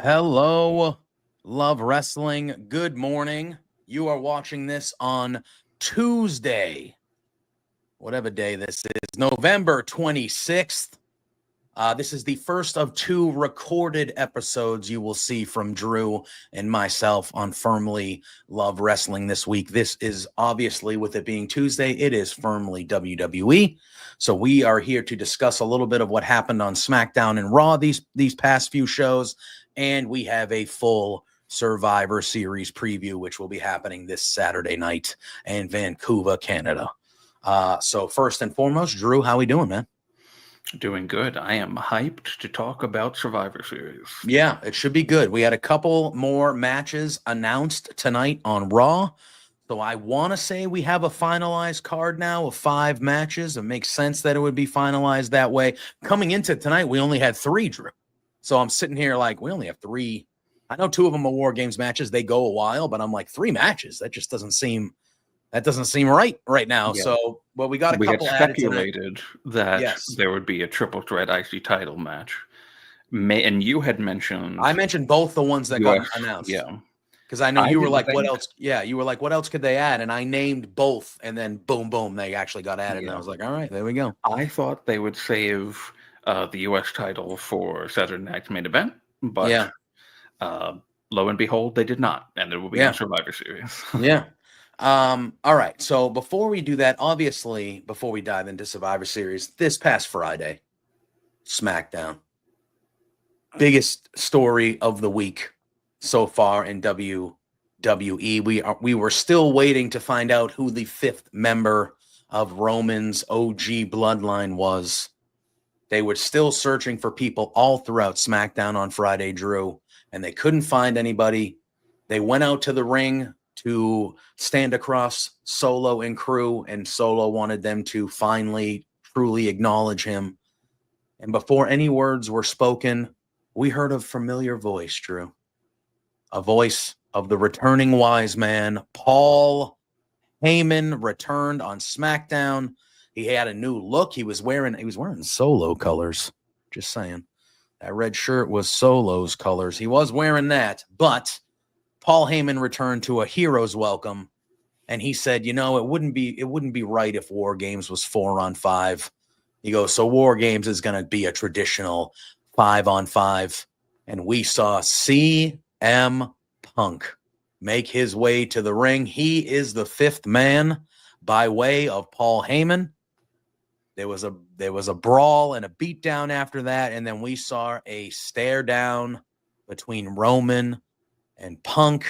Hello, Love Wrestling. Good morning. You are watching this on Tuesday, whatever day this is, November 26th. This is the first of two recorded episodes you will see from Drew and myself on Firmly Love Wrestling this week. This is obviously, with it being Tuesday, it is Firmly WWE. So we are here to discuss a little bit of what happened on SmackDown and Raw these past few shows. And we have a full Survivor Series preview, which will be happening this Saturday night in Vancouver, Canada. So first and foremost, Drew, how we doing, man? Doing good. I am hyped to talk about Survivor Series. Yeah, it should be good. We had a couple more matches announced tonight on Raw. So I want to say we have a finalized card now of 5 matches. It makes sense that it would be finalized that way. Coming into tonight, we only had 3, Drew. So I'm sitting here like, we only have 3. I know 2 of them are War Games matches. They go a while, but I'm like, 3 matches. That just doesn't seem right now. Yeah. So, well, we got a couple had speculated that there would be a triple threat IC title match. And you had mentioned... I mentioned both the ones that got announced. Yeah. Because I know you were like, what else? Yeah, you were like, what else could they add? And I named both, and then boom, boom, they actually got added. Yeah. And I was like, all right, there we go. I thought they would save the U.S. title for Saturday Night's main event, but lo and behold, they did not, and it will be on Survivor Series. Yeah. All right. So before we do that, obviously, before we dive into Survivor Series, this past Friday, SmackDown, biggest story of the week so far in WWE. We were still waiting to find out who the 5th member of Roman's OG bloodline was. They were still searching for people all throughout SmackDown on Friday, Drew, and they couldn't find anybody. They went out to the ring to stand across Solo and crew, and Solo wanted them to finally, truly acknowledge him. And before any words were spoken, we heard a familiar voice, Drew. A voice of the returning Wiseman. Paul Heyman returned on SmackDown. He had a new look. He was wearing Solo colors. Just saying. That red shirt was Solo's colors. He was wearing that, but Paul Heyman returned to a hero's welcome, and he said, it wouldn't be right if War Games was 4-on-5. He goes, so War Games is going to be a traditional 5-on-5, and we saw CM Punk make his way to the ring. He is the 5th man by way of Paul Heyman. There was a brawl and a beatdown after that, and then we saw a stare down between Roman and Punk,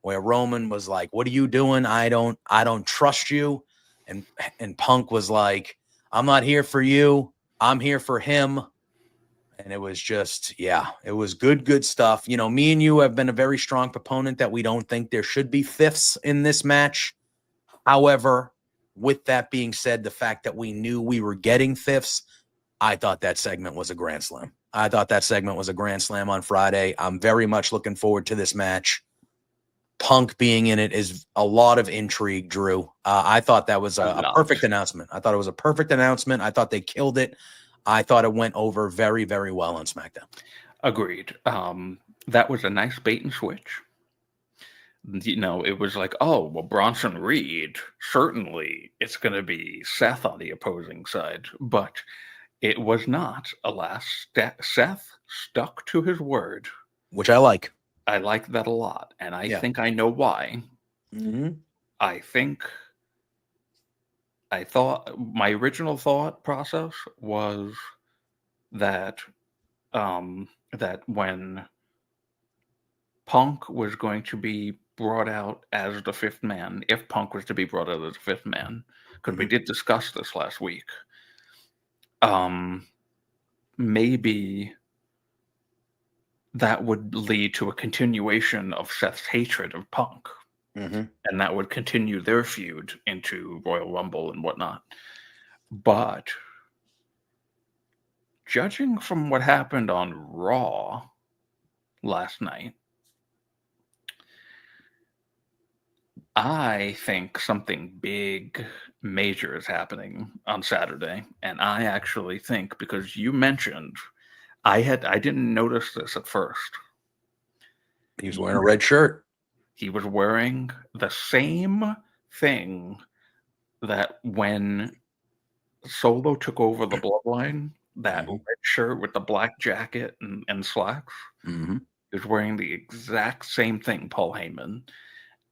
where Roman was like, what are you doing? I don't trust you. And Punk was like, I'm not here for you. I'm here for him. And it was just, it was good stuff. Me and you have been a very strong proponent that we don't think there should be 5ths in this match. However, with that being said, the fact that we knew we were getting 5ths, I thought that segment was a grand slam. I thought that segment was a grand slam on Friday. I'm very much looking forward to this match. Punk being in it is a lot of intrigue, Drew. I thought that was a perfect announcement. I thought it was a perfect announcement. I thought they killed it. I thought it went over very, very well on SmackDown. Agreed. That was a nice bait and switch. It was like, oh, well, Bronson Reed, certainly it's going to be Seth on the opposing side. But it was not. Alas, Seth stuck to his word. Which I like. I like that a lot. And I think I know why. Mm-hmm. I think I thought my original thought process was that that when Punk was going to be brought out as the fifth man, if Punk was to be brought out as the fifth man, because we Mhm. did discuss this last week, um, maybe that would lead to a continuation of Seth's hatred of Punk, Mhm. and that would continue their feud into Royal Rumble and whatnot. But judging from what happened on Raw last night, I think something big, major is happening on Saturday, and I actually think because you mentioned I didn't notice this at first. He was wearing a red shirt. He was wearing the same thing that when Solo took over the Bloodline, that Mhm. red shirt with the black jacket and slacks. Mhm. He was wearing the exact same thing, Paul Heyman.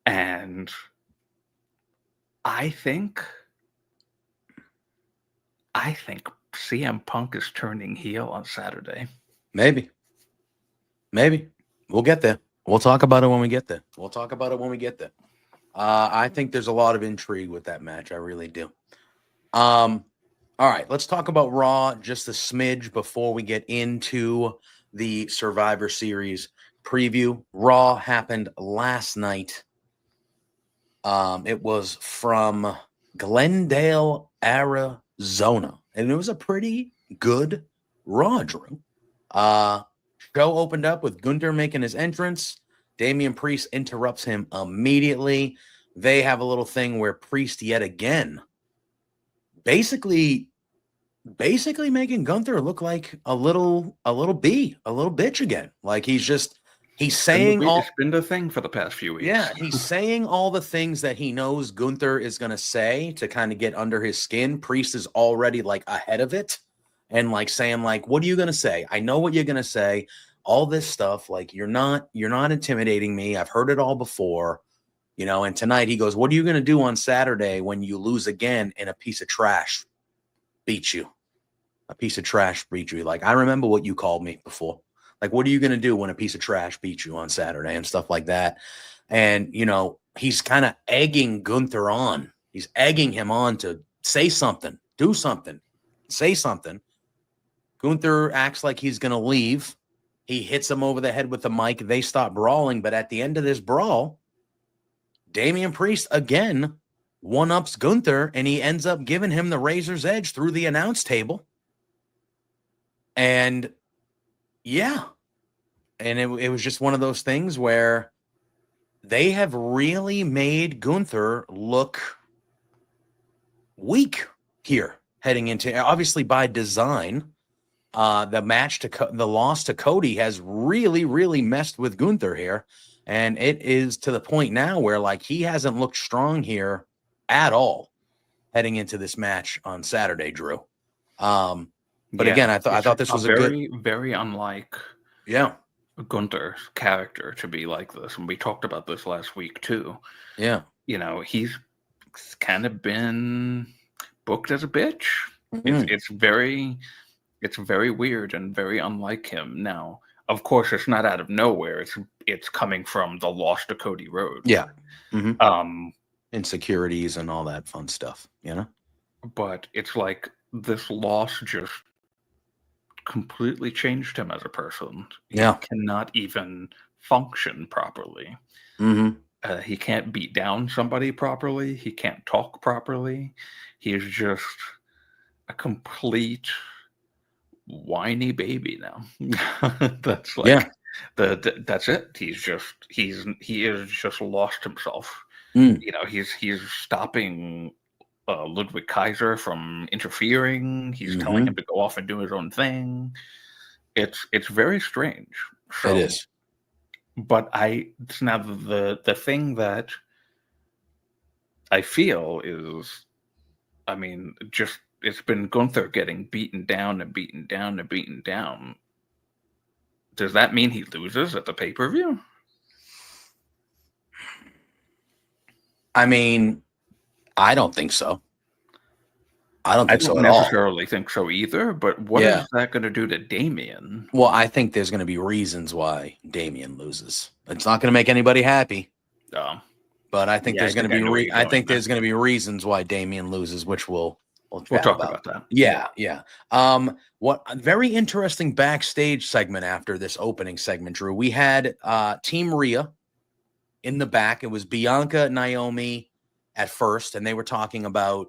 And I think I think CM Punk is turning heel on Saturday. Maybe. We'll get there. We'll talk about it when we get there. I think there's a lot of intrigue with that match. I really do. All right, let's talk about Raw just a smidge before we get into the Survivor Series preview. Raw happened last night. It was from Glendale, Arizona, and it was a pretty good Raw, Drew. Show opened up with Gunther making his entrance. Damian Priest interrupts him immediately. They have a little thing where Priest yet again basically making Gunther look like a little bitch again. Like he's saying all It's been the thing for the past few weeks. yeah, he's saying all the things that he knows Gunther is going to say to kind of get under his skin. Priest is already like ahead of it and like saying like, what are you going to say? I know what you're going to say. All this stuff, like you're not intimidating me. I've heard it all before, and tonight he goes, what are you going to do on Saturday when you lose again and a piece of trash beats you? A piece of trash beats you. Like, I remember what you called me before. Like, what are you going to do when a piece of trash beats you on Saturday and stuff like that? And, he's kind of egging Gunther on. He's egging him on to say something, do something, say something. Gunther acts like he's going to leave. He hits him over the head with the mic. They stop brawling. But at the end of this brawl, Damian Priest again one-ups Gunther, and he ends up giving him the razor's edge through the announce table. And yeah, and it was just one of those things where they have really made Gunther look weak here heading into, obviously by design. The loss to Cody has really, really messed with Gunther here. And it is to the point now where like he hasn't looked strong here at all heading into this match on Saturday, Drew. But again, I thought this was a good, very, very unlike yeah, Gunther's character to be like this. And we talked about this last week too. yeah. He's kind of been booked as a bitch. Mhm. It's very weird and very unlike him. Now, of course, it's not out of nowhere. It's coming from the loss to Cody Rhodes. Yeah. Um, Insecurities and all that fun stuff, but it's like this loss just completely changed him as a person. Yeah. He cannot even function properly. He can't beat down somebody properly. He can't talk properly. He is just a complete whiny baby now. That's like that's it. He is just lost himself. He's stopping Ludwig Kaiser from interfering. He's telling him to go off and do his own thing. It's very strange. So, It is. But it's now the thing that I feel is, I mean, just it's been Gunther getting beaten down and beaten down and beaten down. Does that mean he loses at the pay-per-view? I mean, I don't think so. I don't I think so don't at all. necessarily think so either, but what Yeah. is that going to do to Damien? Well, I think there's going to be reasons why Damien loses. It's not going to make anybody happy, but I think Yeah, I there's going to think I be know where you're I going think there. there's going to be reasons why Damien loses, which we'll We'll chat talk about. about that. Yeah. What a very interesting backstage segment after this opening segment, Drew. We had Team Rhea in the back. It was Bianca, Naomi at first, and they were talking about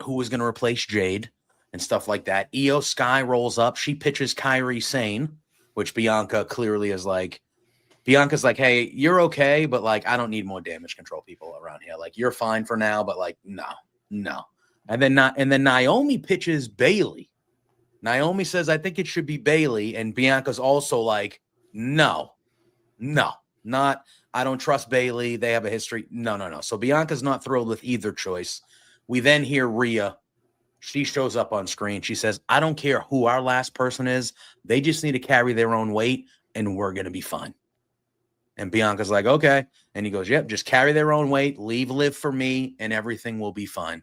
who was going to replace Jade and stuff like that. Io Sky rolls up. She pitches Kairi Sane, which Bianca clearly is like. Bianca's like, hey, you're okay, but like, I don't need more damage control people around here. Like, you're fine for now, but like, no. And then Naomi pitches Bailey. Naomi says, I think it should be Bailey. And Bianca's also like, no, not, I don't trust Bailey. They have a history. No. So Bianca's not thrilled with either choice. We then hear Rhea. She shows up on screen. She says, I don't care who our last person is. They just need to carry their own weight and we're going to be fine. And Bianca's like, okay. And he goes, yep, just carry their own weight, live for me, and everything will be fine.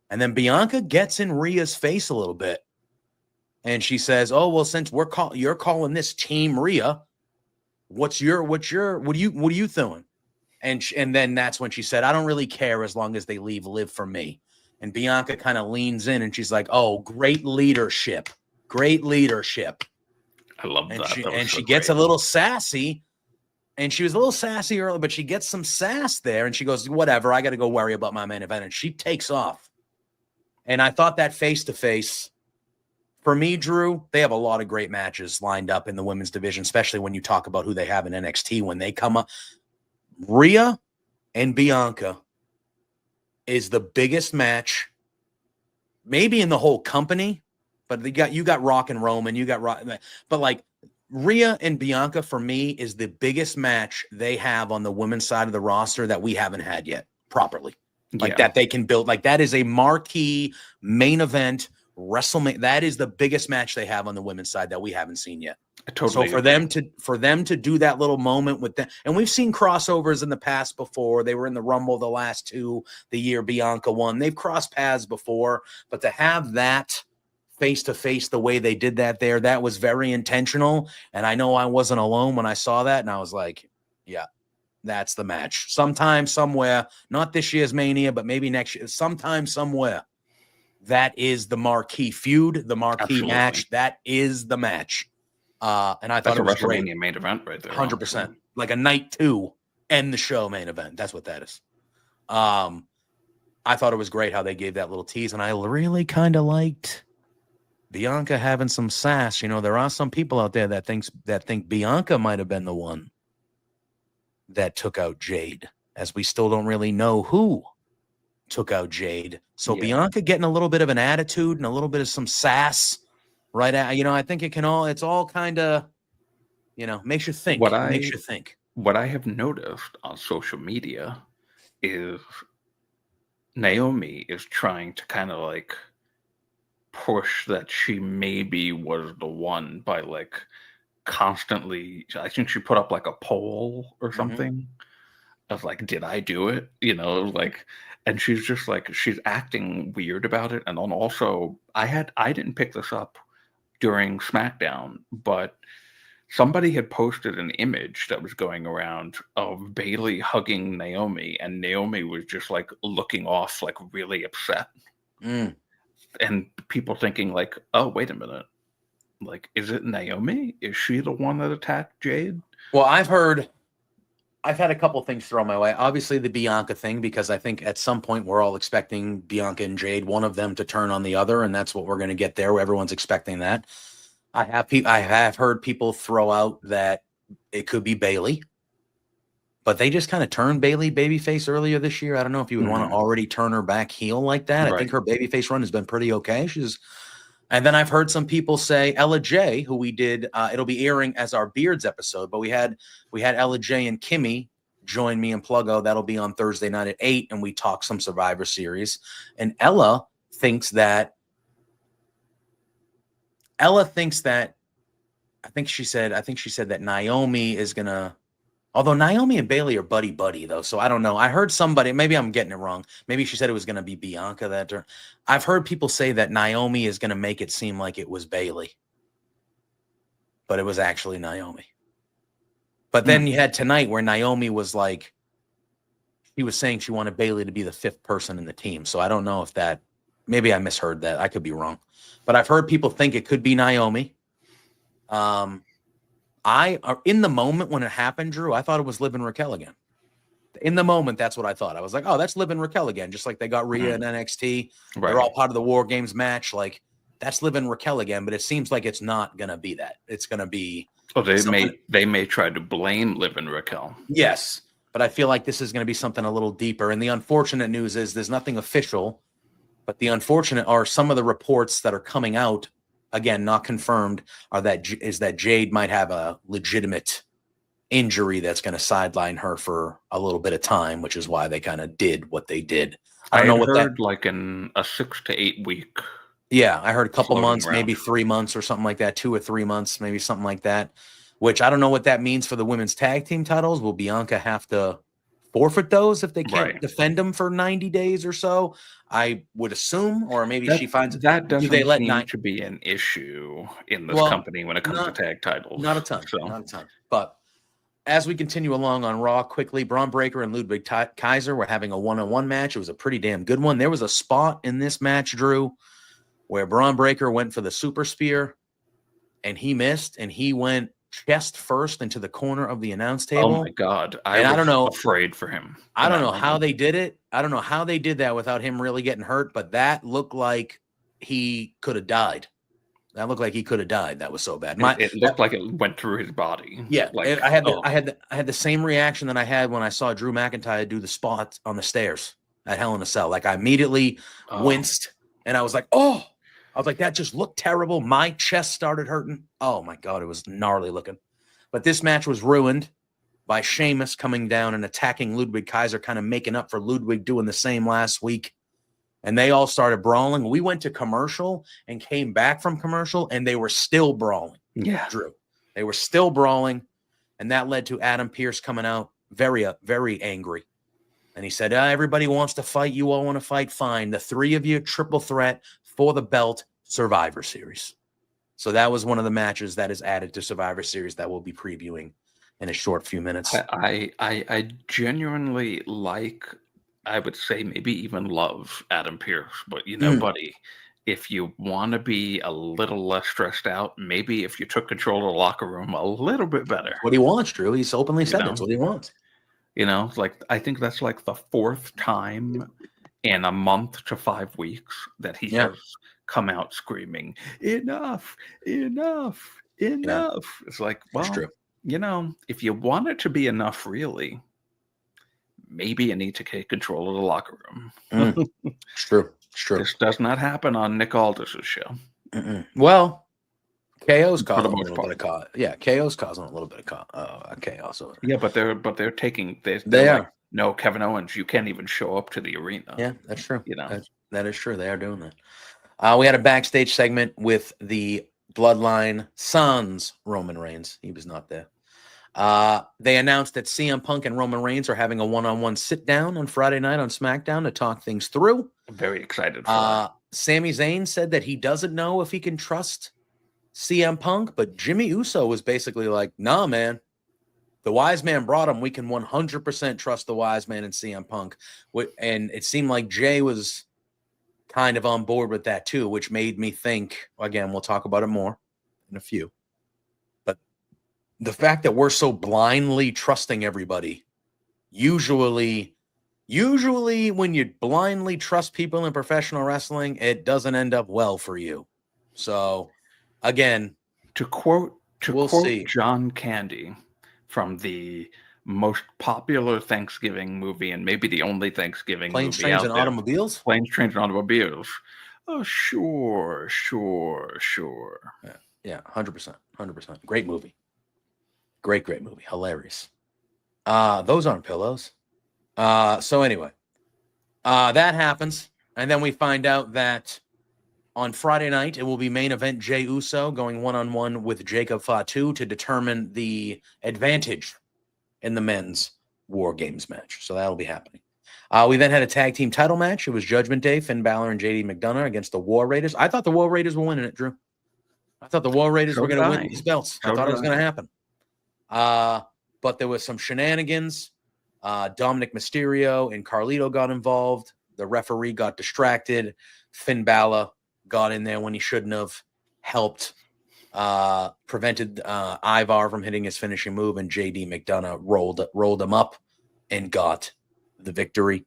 And then Bianca gets in Rhea's face a little bit. And she says, oh, well, since you're calling this Team Rhea, what are you doing? And then that's when she said, I don't really care as long as they live for me. And Bianca kind of leans in and she's like, oh, great leadership. I love that. And she gets a little sassy. And she was a little sassy earlier, but she gets some sass there. And she goes, whatever, I got to go worry about my main event. And she takes off. And I thought that face-to-face, for me, Drew, they have a lot of great matches lined up in the women's division, especially when you talk about who they have in NXT when they come up. Rhea and Bianca is the biggest match maybe in the whole company, but you got Rock and Roman, you got Rock, but like Rhea and Bianca for me is the biggest match they have on the women's side of the roster that we haven't had yet properly. Like that they can build, like that is a marquee main event WrestleMania. That is the biggest match they have on the women's side that we haven't seen yet. Totally. So for them to do that little moment with them, and we've seen crossovers in the past before. They were in the Rumble the last two, the year Bianca won. They've crossed paths before, but to have that face to face the way they did that there, that was very intentional. And I know I wasn't alone when I saw that, and I was like, yeah, that's the match. Sometime, somewhere, not this year's Mania, but maybe next year, sometime, somewhere. That is the marquee feud, the marquee match. That is the match. And I thought it was great. WrestleMania main event right there. 100%. Like a night 2 end the show main event. That's what that is. I thought it was great how they gave that little tease, and I really kind of liked Bianca having some sass. You know, there are some people out there that think Bianca might have been the one that took out Jade, as we still don't really know who took out Jade. So Bianca getting a little bit of an attitude and a little bit of some sass. Right. I think it's all kind of, makes you think. What I have noticed on social media is Naomi is trying to kind of like push that she maybe was the one by like constantly. I think she put up like a poll or something of like, did I do it? And she's just like, she's acting weird about it. And then also I didn't pick this up during SmackDown, but somebody had posted an image that was going around of Bailey hugging Naomi, and Naomi was just like looking off, like really upset. And people thinking like, oh, wait a minute. Like, is it Naomi? Is she the one that attacked Jade? Well, I've had a couple things thrown my way. Obviously, the Bianca thing, because I think at some point we're all expecting Bianca and Jade, one of them to turn on the other, and that's what we're going to get there. Everyone's expecting that. I have heard people throw out that it could be Bailey, but they just kind of turned Bailey babyface earlier this year. I don't know if you would want to already turn her back heel like that. Right. I think her babyface run has been pretty okay. And then I've heard some people say Ella J, who we did, it'll be airing as our Beards episode, but we had Ella J and Kimmy join me in Pluggo. That'll be on Thursday night at 8, and we talk some Survivor Series. And Ella thinks that, I think she said that Naomi is gonna Although Naomi and Bailey are buddy though, so I don't know. I heard somebody, maybe I'm getting it wrong. Maybe she said it was going to be Bianca that turn. I've heard people say that Naomi is going to make it seem like it was Bailey, but it was actually Naomi. But then you had tonight where Naomi was like, he was saying she wanted Bailey to be the 5th person in the team. So I don't know if that, maybe I misheard that. I could be wrong, but I've heard people think it could be Naomi. In the moment when it happened, Drew, I thought it was Liv and Raquel again. In the moment, that's what I thought. I was like, oh, that's Liv and Raquel again, just like they got Rhea and NXT. Right. They're all part of the War Games match. Like, that's Liv and Raquel again, but it seems like it's not going to be that. It's going to be... Oh, they may try to blame Liv and Raquel. Yes, but I feel like this is going to be something a little deeper. And the unfortunate news is there's nothing official, but the unfortunate are some of the reports that are coming out, again, not confirmed, is that Jade might have a legitimate injury that's going to sideline her for a little bit of time, which is why they kind of did what they did. I don't know what heard like in a 6 to 8 week. Yeah, I heard a couple months, maybe 3 months or something like that, 2 or 3 months, maybe something like that, which I don't know what that means for the women's tag team titles. Will Bianca have to forfeit those if they can't defend them for 90 days or so? I would assume, or maybe she finds that doesn't seem to be an issue in this company when it comes to tag titles. Not a ton, not a ton. But as we continue along on Raw, quickly, Braun Breaker and Ludwig Kaiser were having a one-on-one match. It was a pretty damn good one. There was a spot in this match, Drew, where Braun Breaker went for the super spear, and he missed, and he went chest first into the corner of the announce table. Oh my God. I don't know, afraid for him. I don't know how they did it. I don't know how they did that without him really getting hurt, but that looked like he could have died. That looked like he could have died. That was so bad. It looked like it went through his body. Yeah. Like, I had the same reaction that I had when I saw Drew McIntyre do the spot on the stairs at Hell in a Cell. Like, I immediately winced, and I was like, oh, I was like, that just looked terrible. My chest started hurting. Oh, my God, it was gnarly looking. But this match was ruined by Sheamus coming down and attacking Ludwig Kaiser, kind of making up for Ludwig doing the same last week. And they all started brawling. We went to commercial and came back from commercial, and they were still brawling. Yeah, Drew. They were still brawling, and that led to Adam Pearce coming out very angry. And he said, everybody wants to fight. You all want to fight? Fine. The 3 of you, triple threat for the belt, Survivor Series. So that was one of the matches that is added to Survivor Series that we'll be previewing in a short few minutes. I genuinely like, I would say maybe even love Adam Pearce, but buddy, if you want to be a little less stressed out, maybe if you took control of the locker room a little bit better. What he wants, Drew. He's openly said that's what he wants. Like, I think that's like the 4th time in a month to 5 weeks that he has come out screaming, enough. Yeah. It's like, well, it's true. If you want it to be enough, really, maybe you need to take control of the locker room. It's true. This does not happen on Nick Aldis's show. Well, KO's causing a little bit of chaos. Yeah, KO's causing a little bit of chaos. Yeah, but they're taking. They are. Like, no, Kevin Owens, you can't even show up to the arena. Yeah, that's true. That is true. They are doing that. We had a backstage segment with the Bloodline Sons, Roman Reigns. He was not there. They announced that CM Punk and Roman Reigns are having a one-on-one sit-down on Friday night on SmackDown to talk things through. I'm very excited for that. Sami Zayn said that he doesn't know if he can trust CM Punk, but Jimmy Uso was basically like, nah, man. The wise man brought him. We can 100% trust the wise man and CM Punk. And it seemed like Jay was kind of on board with that too, which made me think, again, we'll talk about it more in a few. But the fact that we're so blindly trusting everybody, usually when you blindly trust people in professional wrestling, it doesn't end up well for you. So, again, to quote John Candy from the most popular Thanksgiving movie and maybe the only Thanksgiving Planes, movie Trains, out and there. Automobiles? Planes, Trains, and Automobiles. Oh, sure. Yeah, 100%. Great movie. Great movie. Hilarious. Those aren't pillows. So anyway, that happens. And then we find out that on Friday night, it will be main event Jey Uso going one-on-one with Jacob Fatu to determine the advantage in the men's War Games match. So that'll be happening. We then had a tag team title match. It was Judgment Day, Finn Balor and JD McDonough against the War Raiders. I thought the War Raiders were winning it, Drew. I thought the War Raiders were going to win these belts. I thought it was going to happen. But there was some shenanigans. Dominic Mysterio and Carlito got involved. The referee got distracted. Finn Balor got in there when he shouldn't have. Helped, prevented Ivar from hitting his finishing move, and JD McDonough rolled him up and got the victory.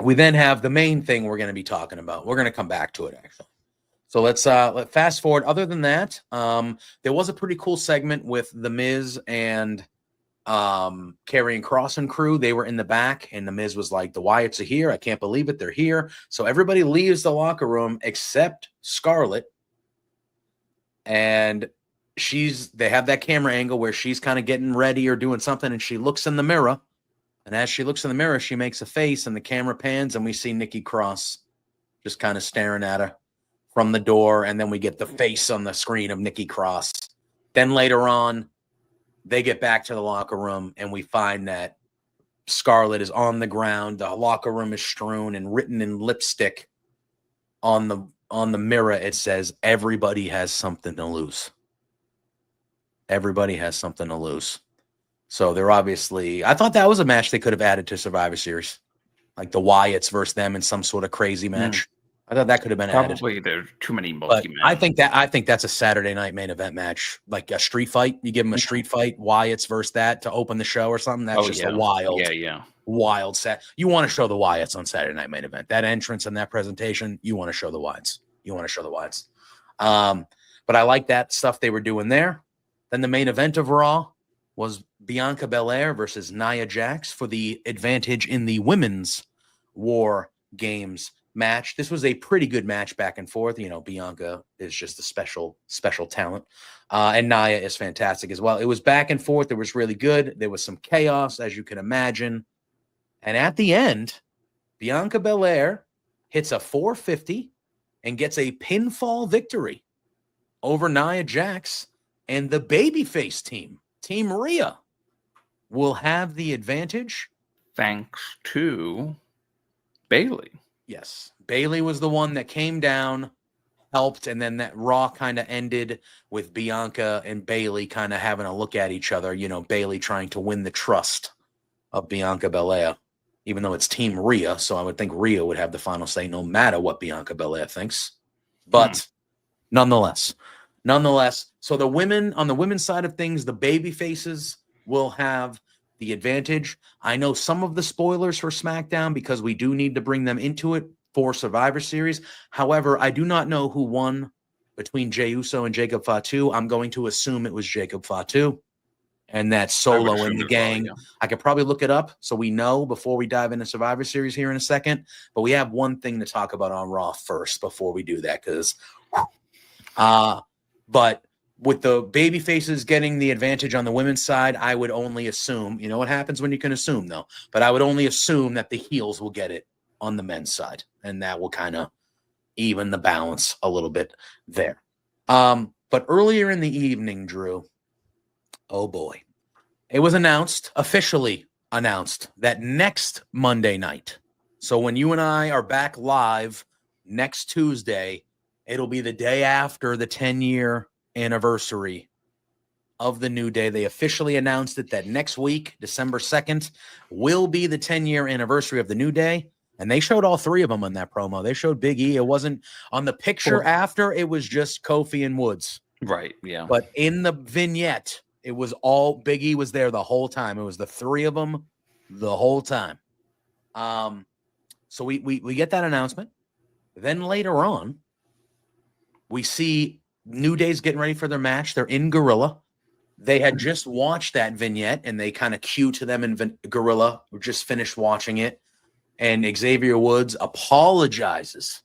We then have the main thing we're going to be talking about. We're going to come back to it, actually. So let's fast forward. Other than that, there was a pretty cool segment with The Miz and Karrion Kross and crew. They were in the back, and The Miz was like, the Wyatts are here. I can't believe it. They're here. So everybody leaves the locker room except Scarlett. And they have that camera angle where she's kind of getting ready or doing something, and she looks in the mirror. And as she looks in the mirror, she makes a face, and the camera pans, and we see Nikki Cross just kind of staring at her from the door. And then we get the face on the screen of Nikki Cross. Then later on, they get back to the locker room, and we find that Scarlett is on the ground. The locker room is strewn, and written in lipstick on the mirror, it says, everybody has something to lose. Everybody has something to lose. So they're obviously, I thought that was a match they could have added to Survivor Series. Like the Wyatts versus them in some sort of crazy match. I thought that could have been added. Probably there's too many multi-man. I think that's a Saturday night main event match, like a street fight. You give them a street fight, Wyatts versus that to open the show or something. That's a wild set. You want to show the Wyatts on Saturday night main event. That entrance and that presentation, you want to show the Wyatts. But I like that stuff they were doing there. Then the main event of Raw was Bianca Belair versus Nia Jax for the advantage in the women's War Games match. This was a pretty good match back and forth. You know, Bianca is just a special talent. And Nia is fantastic as well. It was back and forth. It was really good. There was some chaos, as you can imagine. And at the end, Bianca Belair hits a 450 and gets a pinfall victory over Nia Jax. And the babyface team, Team Rhea, will have the advantage. Thanks to Bayley. Yes. Bayley was the one that came down, helped, and then that Raw kind of ended with Bianca and Bayley kind of having a look at each other. You know, Bayley trying to win the trust of Bianca Belair, even though it's Team Rhea. So I would think Rhea would have the final say no matter what Bianca Belair thinks. But nonetheless, so the women, on the women's side of things, the baby faces will have the advantage. I know some of the spoilers for SmackDown because we do need to bring them into it for Survivor Series. However, I do not know who won between Jey Uso and Jacob Fatu. I'm going to assume it was Jacob Fatu, and that's Solo in the gang. Well, yeah. I could probably look it up so we know before we dive into Survivor Series here in a second. But we have one thing to talk about on Raw first before we do that, because but with the baby faces getting the advantage on the women's side, I would only assume, you know what happens when you can assume though, but I would only assume that the heels will get it on the men's side, and that will kind of even the balance a little bit there. But earlier in the evening, Drew, oh boy, it was officially announced that next Monday night, so when you and I are back live next Tuesday, it'll be the day after the 10-year anniversary of the New Day. They officially announced it that next week, December 2nd, will be the 10-year anniversary of the New Day. And they showed all three of them in that promo. They showed Big E. It wasn't on the picture after, it was just Kofi and Woods. Right, yeah. But in the vignette, it was all Big E was there the whole time. It was the three of them the whole time. So we get that announcement. Then later on, we see New Day's getting ready for their match. They're in Gorilla. They had just watched that vignette, and they kind of cue to them in Gorilla. We just finished watching it. And Xavier Woods apologizes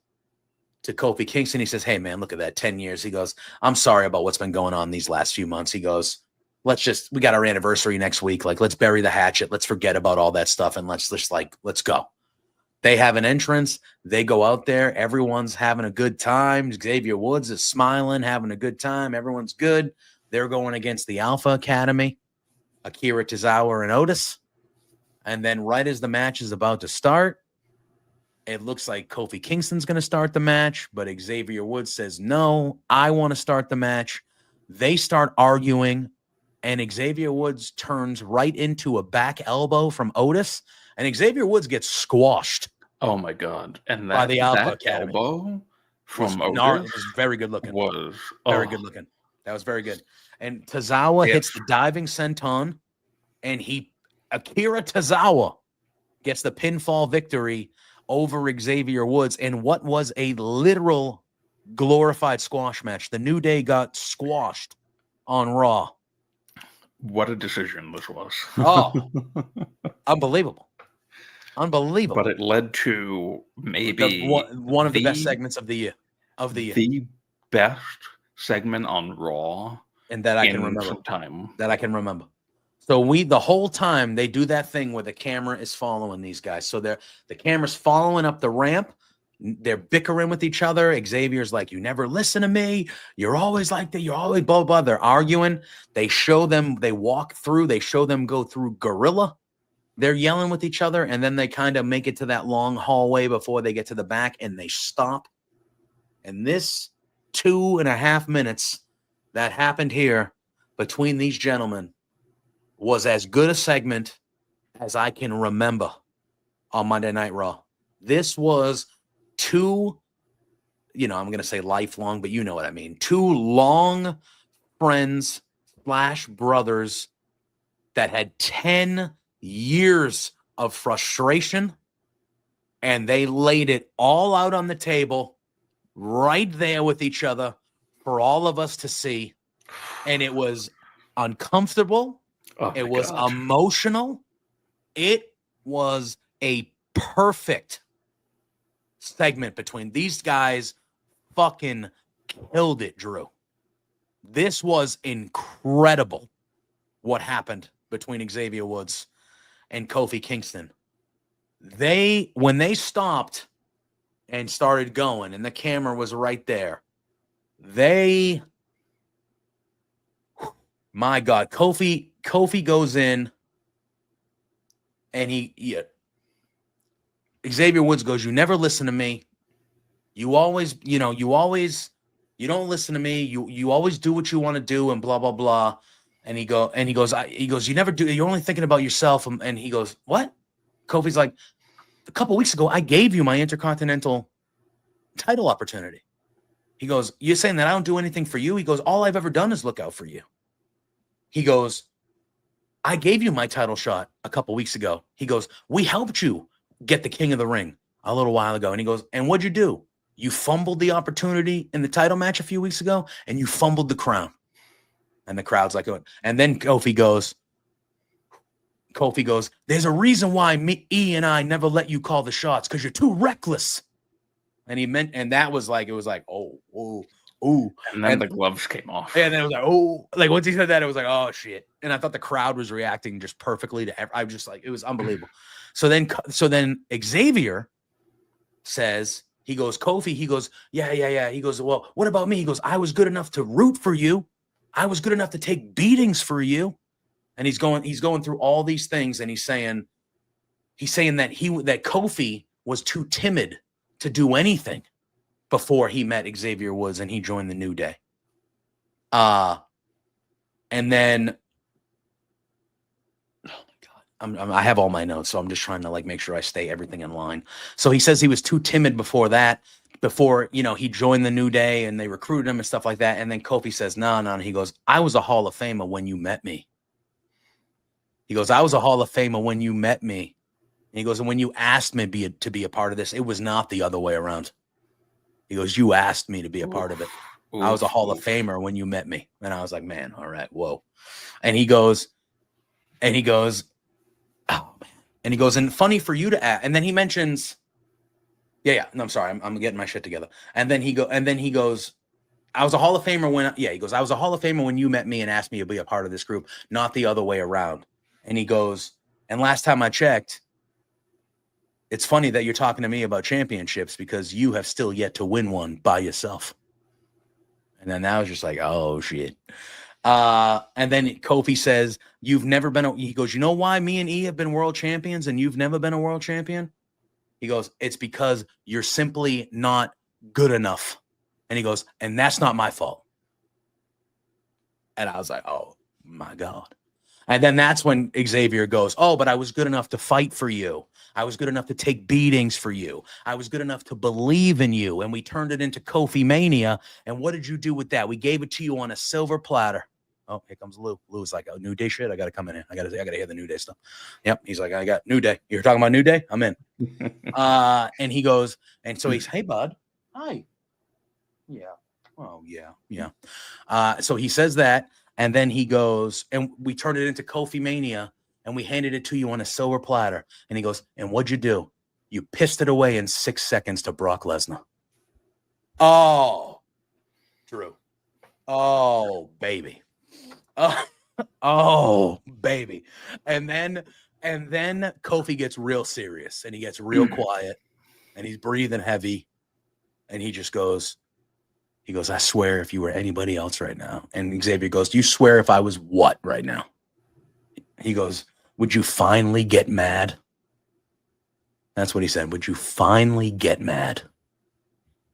to Kofi Kingston. He says, hey, man, look at that, 10 years. He goes, I'm sorry about what's been going on these last few months. He goes, we got our anniversary next week. Like, let's bury the hatchet. Let's forget about all that stuff, and let's go. They have an entrance. They go out there. Everyone's having a good time. Xavier Woods is smiling, having a good time. Everyone's good. They're going against the Alpha Academy. Akira Tozawa and Otis. And then right as the match is about to start, it looks like Kofi Kingston's going to start the match, but Xavier Woods says, no, I want to start the match. They start arguing, and Xavier Woods turns right into a back elbow from Otis, and Xavier Woods gets squashed. Oh, my God. And by the Alpha that Academy. Elbow from It Otis was very good looking. was very good looking. That was very good. And Tozawa hits the diving senton, and Akira Tozawa gets the pinfall victory over Xavier Woods in what was a literal glorified squash match. The New Day got squashed on Raw. What a decision this was. Oh, unbelievable. Unbelievable. But it led to maybe one of the best segments of the year. The best segment on Raw. And that I can remember. Some time. That I can remember. So the whole time they do that thing where the camera is following these guys. So the camera's following up the ramp. They're bickering with each other. Xavier's like, you never listen to me. You're always like that. You're always blah, blah. They're arguing. They show them, they walk through. They show them go through Gorilla. They're yelling with each other. And then they kind of make it to that long hallway before they get to the back. And they stop. And this 2.5 minutes that happened here between these gentlemen was as good a segment as I can remember on Monday Night Raw. This was two, I'm going to say lifelong, but you know what I mean. Two long friends / brothers that had 10 years of frustration, and they laid it all out on the table right there with each other for all of us to see. And it was uncomfortable. It was emotional. It was a perfect segment between these guys. Fucking killed it, Drew. This was incredible what happened between Xavier Woods and Kofi Kingston. When they stopped and started going and the camera was right there, my God, Kofi goes in and Xavier Woods goes, you never listen to me. You always, you don't listen to me. You always do what you want to do and blah, blah, blah. And he goes, you never do. You're only thinking about yourself. And he goes, what? Kofi's like, a couple weeks ago, I gave you my Intercontinental title opportunity. He goes, you're saying that I don't do anything for you? He goes, all I've ever done is look out for you. He goes, I gave you my title shot a couple weeks ago. He goes, we helped you get the King of the Ring a little while ago. And he goes, and what'd you do? You fumbled the opportunity in the title match a few weeks ago, and you fumbled the crown. And the crowd's like, and then Kofi goes, there's a reason why E and I never let you call the shots, because you're too reckless. And that was like, it was like, oh. And then the gloves came off. And then it was like, oh, like once he said that, it was like, oh shit. And I thought the crowd was reacting just perfectly to I was just like, it was unbelievable. So then Xavier says, he goes, Kofi, he goes, yeah. He goes, well, what about me? He goes, I was good enough to root for you. I was good enough to take beatings for you. And he's going through all these things, and he's saying that that Kofi was too timid to do anything before he met Xavier Woods and he joined the New Day. And then, oh my God, I have all my notes, so I'm just trying to like make sure I stay everything in line. So he says he was too timid before he joined the New Day and they recruited him and stuff like that. And then Kofi says, no. He goes, I was a Hall of Famer when you met me. He goes, I was a Hall of Famer when you met me. And he goes, and when you asked me to be a part of this, it was not the other way around. He goes, you asked me to be a part of it. I was a Hall of Famer when you met me. And I was like, man, all right, whoa. And he goes, oh, man. And he goes, and funny for you to ask. And then he mentions, no, I'm sorry, I'm getting my shit together. And then he goes, I was a Hall of Famer he goes, I was a Hall of Famer when you met me and asked me to be a part of this group, not the other way around. And he goes, and last time I checked, it's funny that you're talking to me about championships because you have still yet to win one by yourself. And then that was just like, oh shit. And then Kofi says, you've never been, he goes, you know why me and E have been world champions and you've never been a world champion? He goes, it's because you're simply not good enough. And he goes, and that's not my fault. And I was like, oh my God. And then that's when Xavier goes, oh, but I was good enough to fight for you. I was good enough to take beatings for you. I was good enough to believe in you. And we turned it into Kofi Mania. And what did you do with that? We gave it to you on a silver platter. Oh, here comes Lou. Lou's like, oh, New Day shit. I got to come in here. I got to hear the New Day stuff. Yep. He's like, I got New Day. You're talking about New Day? I'm in. And he goes, and so he's, hey, bud. Hi. Yeah. Oh, yeah. Yeah. So he says that. And then he goes, and we turned it into Kofi Mania, and we handed it to you on a silver platter. And he goes, and what'd you do? You pissed it away in 6 seconds to Brock Lesnar. Oh, Drew. Oh, baby. Oh, baby. And then Kofi gets real serious, and he gets real quiet, and he's breathing heavy, and he just goes, he goes, I swear if you were anybody else right now. And Xavier goes, do you swear if I was what right now? He goes, would you finally get mad? That's what he said. Would you finally get mad?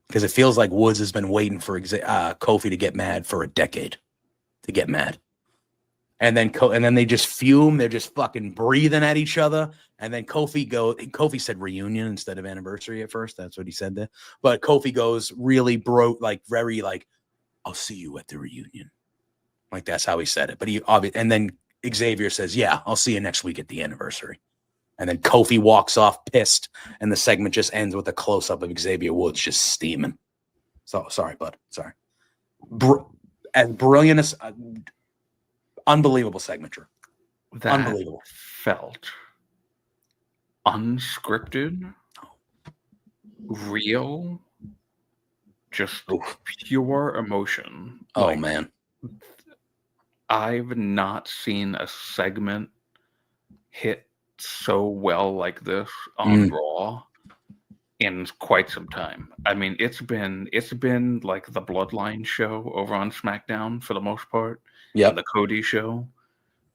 Because it feels like Woods has been waiting for Kofi to get mad for a decade. To get mad. And then they just fume. They're just fucking breathing at each other. And then Kofi said reunion instead of anniversary at first. That's what he said there. But Kofi goes really very I'll see you at the reunion. Like that's how he said it. But and then Xavier says, yeah, I'll see you next week at the anniversary. And then Kofi walks off pissed. And the segment just ends with a close-up of Xavier Woods just steaming. So sorry, bud. Sorry. As brilliant as unbelievable segment, Drew. That unbelievable. Felt unscripted, real, just pure emotion. Oh, man. I've not seen a segment hit so well like this on Raw in quite some time. I mean, it's been like the Bloodline show over on SmackDown for the most part. Yeah, the Cody show.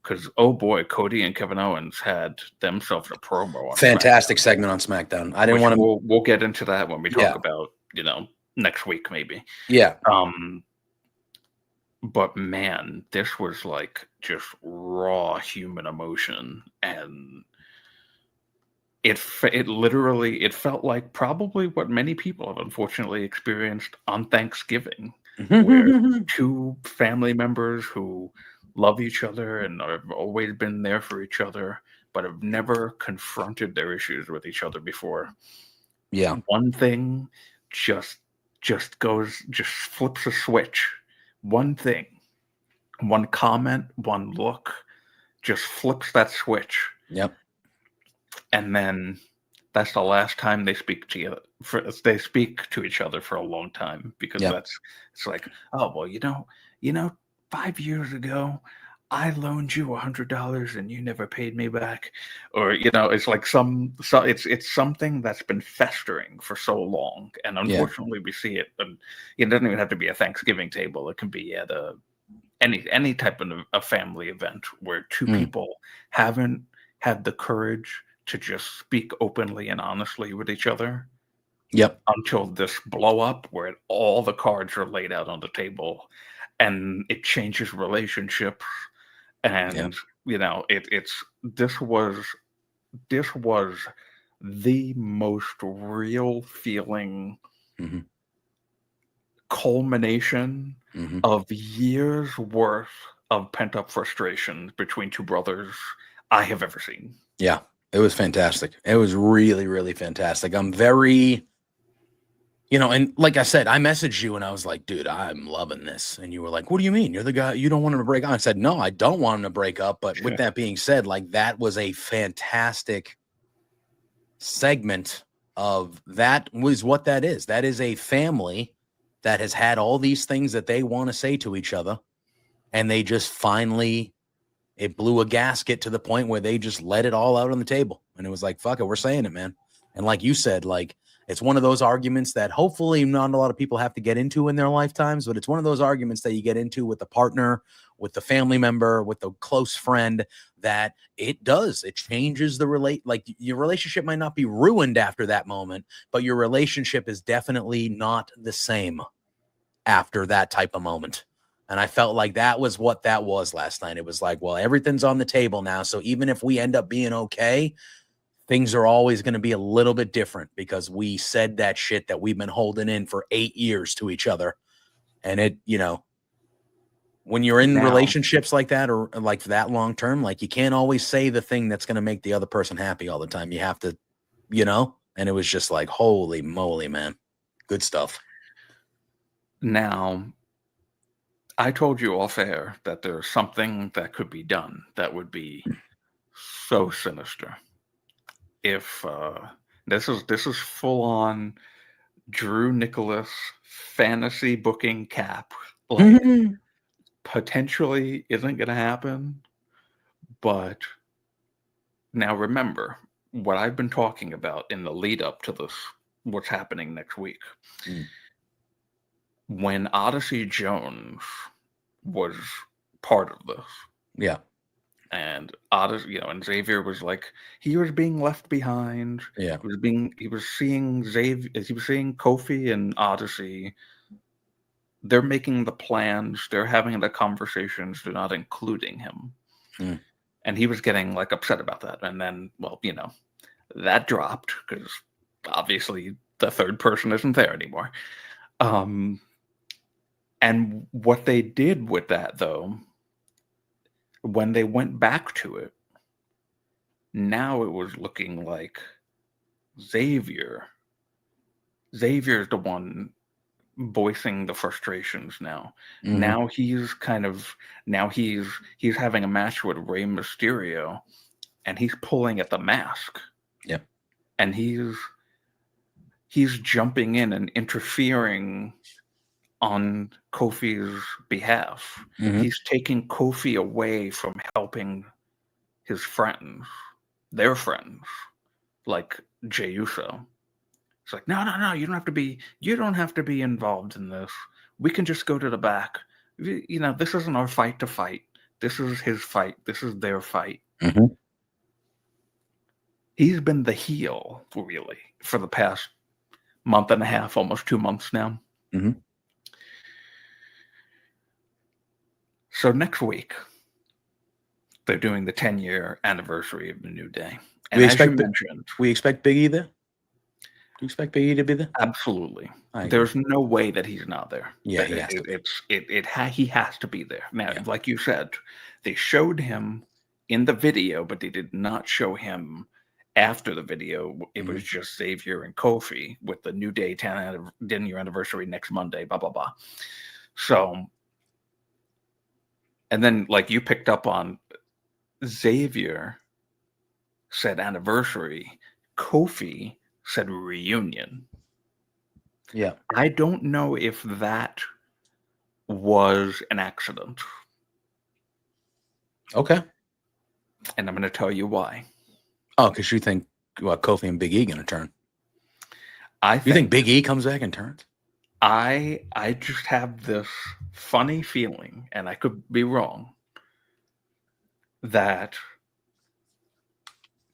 Because, oh boy, Cody and Kevin Owens had themselves a promo on fantastic SmackDown, segment on SmackDown. I didn't want to. We'll get into that when we talk about, next week maybe. Yeah. But man, this was like just raw human emotion, and it felt like probably what many people have unfortunately experienced on Thanksgiving, where two family members who love each other and have always been there for each other, but have never confronted their issues with each other before. Yeah. One thing just flips a switch. One thing, one comment, one look just flips that switch. Yep. And then that's the last time they speak to they speak to each other for a long time, because it's like, oh, well, 5 years ago, I loaned you $100 and you never paid me back. Or, it's like it's something that's been festering for so long. And unfortunately we see it, and it doesn't even have to be a Thanksgiving table. It can be at any type of a family event where two people haven't had the courage to just speak openly and honestly with each other. Yep. Until this blow up where all the cards are laid out on the table. And it changes relationships, and this was the most real feeling culmination of years worth of pent up frustration between two brothers I have ever seen. Yeah, it was fantastic. It was really, really fantastic. I'm very. And like I said, I messaged you and I was like, dude, I'm loving this. And you were like, what do you mean? You're the guy, you don't want him to break up. I said, no, I don't want him to break up. But with that being said, like that was a fantastic segment of that was what that is. That is a family that has had all these things that they want to say to each other. And they just finally, it blew a gasket to the point where they just let it all out on the table. And it was like, fuck it, we're saying it, man. And like you said, like, It's one of those arguments that hopefully not a lot of people have to get into in their lifetimes, but it's one of those arguments that you get into with a partner, with the family member, with a close friend, that it changes the like your relationship might not be ruined after that moment, but your relationship is definitely not the same after that type of moment. And I felt like that was what that was last night. It was like, well, everything's on the table now. So even if we end up being okay, things are always going to be a little bit different because we said that shit that we've been holding in for 8 years to each other. And it, when you're in relationships like that, or like for that long term, like you can't always say the thing that's going to make the other person happy all the time. You have to, and it was just like, holy moly, man. Good stuff. Now, I told you off air that there's something that could be done that would be so sinister. If this is full on Drew Nicholas fantasy booking cap, like potentially isn't going to happen. But now remember what I've been talking about in the lead up to this, what's happening next week. When Odyssey Jones was part of this. Yeah. And Odyssey, and Xavier was like, he was being left behind. Yeah. He was seeing Kofi and Odyssey. They're making the plans, they're having the conversations, they're not including him. And he was getting like upset about that. And then, well, that dropped because obviously the third person isn't there anymore. And what they did with that, though, when they went back to it, now it was looking like Xavier's the one voicing the frustrations now. Now he's having a match with Rey Mysterio, and he's pulling at the mask. Yep. And he's jumping in and interfering on Kofi's behalf. He's taking Kofi away from helping his friends, their friends, like Jey Uso. It's like, no, you don't have to be involved in this. We can just go to the back. This isn't our fight to fight. This is his fight. This is their fight. He's been the heel, really, for the past month and a half, almost 2 months now. So next week, they're doing the 10-year anniversary of the New Day. And we expect Big E there? Do you expect Big E to be there? Absolutely. There's no way that he's not there. Yeah, he has to be there. Now, like you said, they showed him in the video, but they did not show him after the video. It was just Xavier and Kofi with the New Day 10-year anniversary next Monday, blah, blah, blah. So, and then like you picked up on, Xavier said anniversary, Kofi said reunion. Yeah. I don't know if that was an accident. Okay. And I'm going to tell you why. Oh, because you think Kofi and Big E going to turn? You think Big E comes back and turns? I just have this funny feeling, and I could be wrong, that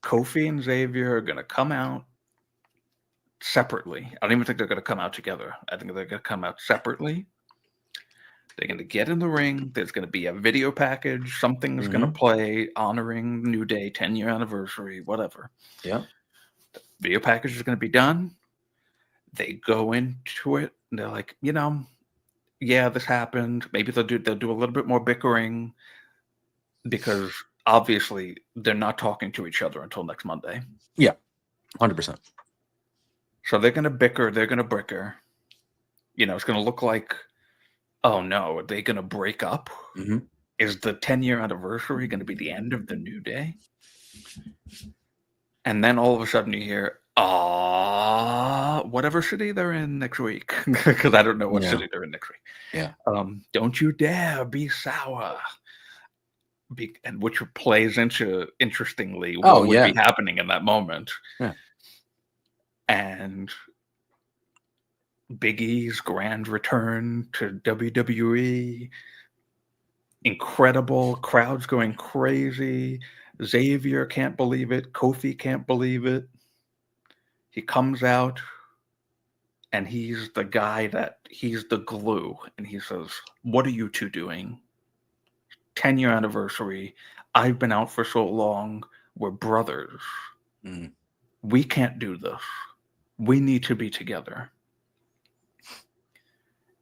Kofi and Xavier are going to come out separately. I don't even think they're going to come out together. I think they're going to come out separately. They're going to get in the ring. There's going to be a video package. Something's going to play honoring New Day 10-year anniversary, whatever. Yeah. The video package is going to be done. They go into it, and they're like, yeah, this happened. Maybe they'll do a little bit more bickering because obviously they're not talking to each other until next Monday. Yeah, 100%. So they're going to bicker. They're going to bicker. It's going to look like, oh no, are they going to break up? Is the 10-year anniversary going to be the end of the New Day? And then all of a sudden you hear, whatever city they're in next week, because I don't know what city they're in next week. Yeah. Don't you dare be sour. And which plays into, interestingly, what would be happening in that moment. Yeah. And Big E's grand return to WWE. Incredible. Crowds going crazy. Xavier can't believe it. Kofi can't believe it. He comes out, and he's the guy he's the glue. And he says, "What are you two doing? 10-year anniversary. I've been out for so long. We're brothers. Mm. We can't do this. We need to be together."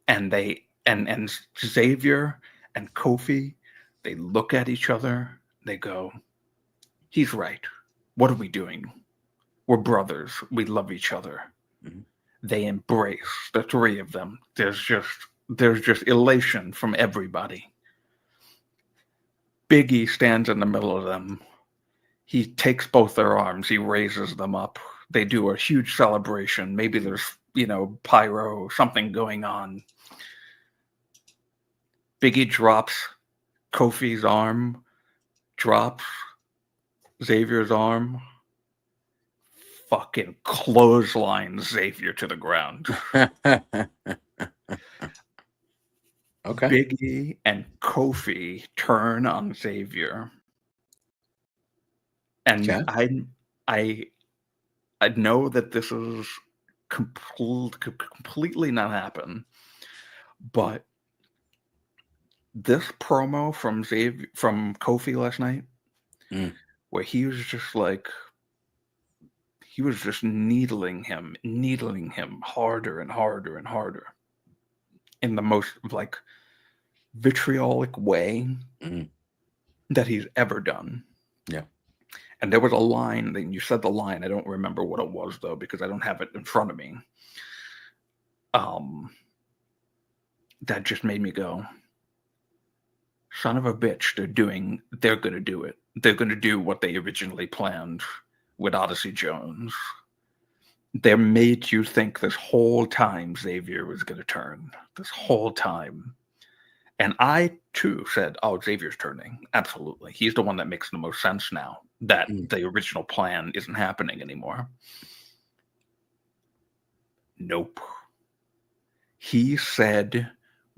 And and Xavier and Kofi, they look at each other. They go, "He's right. What are we doing? We're brothers. We love each other." Mm-hmm. They embrace, the three of them. There's just elation from everybody. Big E stands in the middle of them. He takes both their arms. He raises them up. They do a huge celebration. Maybe there's, pyro, something going on. Big E drops Kofi's arm, drops Xavier's arm, fucking clotheslines Xavier to the ground. Okay. Big E and Kofi turn on Xavier. And okay. I know that this is completely not happen, but this promo from Kofi last night, where he was just like, he was just needling him harder and harder and harder in the most like vitriolic way that he's ever done. Yeah. And there was a line, that you said the line, I don't remember what it was though, because I don't have it in front of me. That just made me go, son of a bitch, they're going to do it. They're going to do what they originally planned with Odyssey Jones. They made you think this whole time Xavier was going to turn. This whole time. And I, too, said, oh, Xavier's turning. Absolutely. He's the one that makes the most sense now that the original plan isn't happening anymore. Nope. He said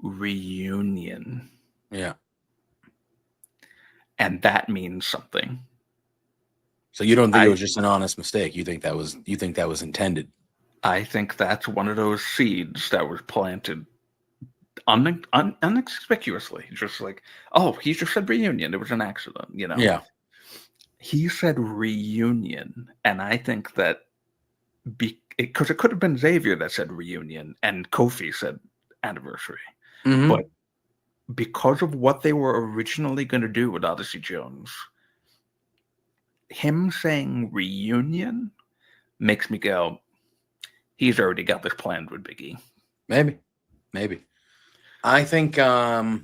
reunion. Yeah. And that means something. So you don't think it was just an honest mistake? You think that was intended? I think that's one of those seeds that was planted unexpicuously. Just like, oh, he just said reunion. It was an accident, Yeah. He said reunion, and I think that because it could have been Xavier that said reunion and Kofi said anniversary, but because of what they were originally going to do with Odyssey Jones, him saying reunion makes me go, he's already got this planned with Big E. Maybe. I think, I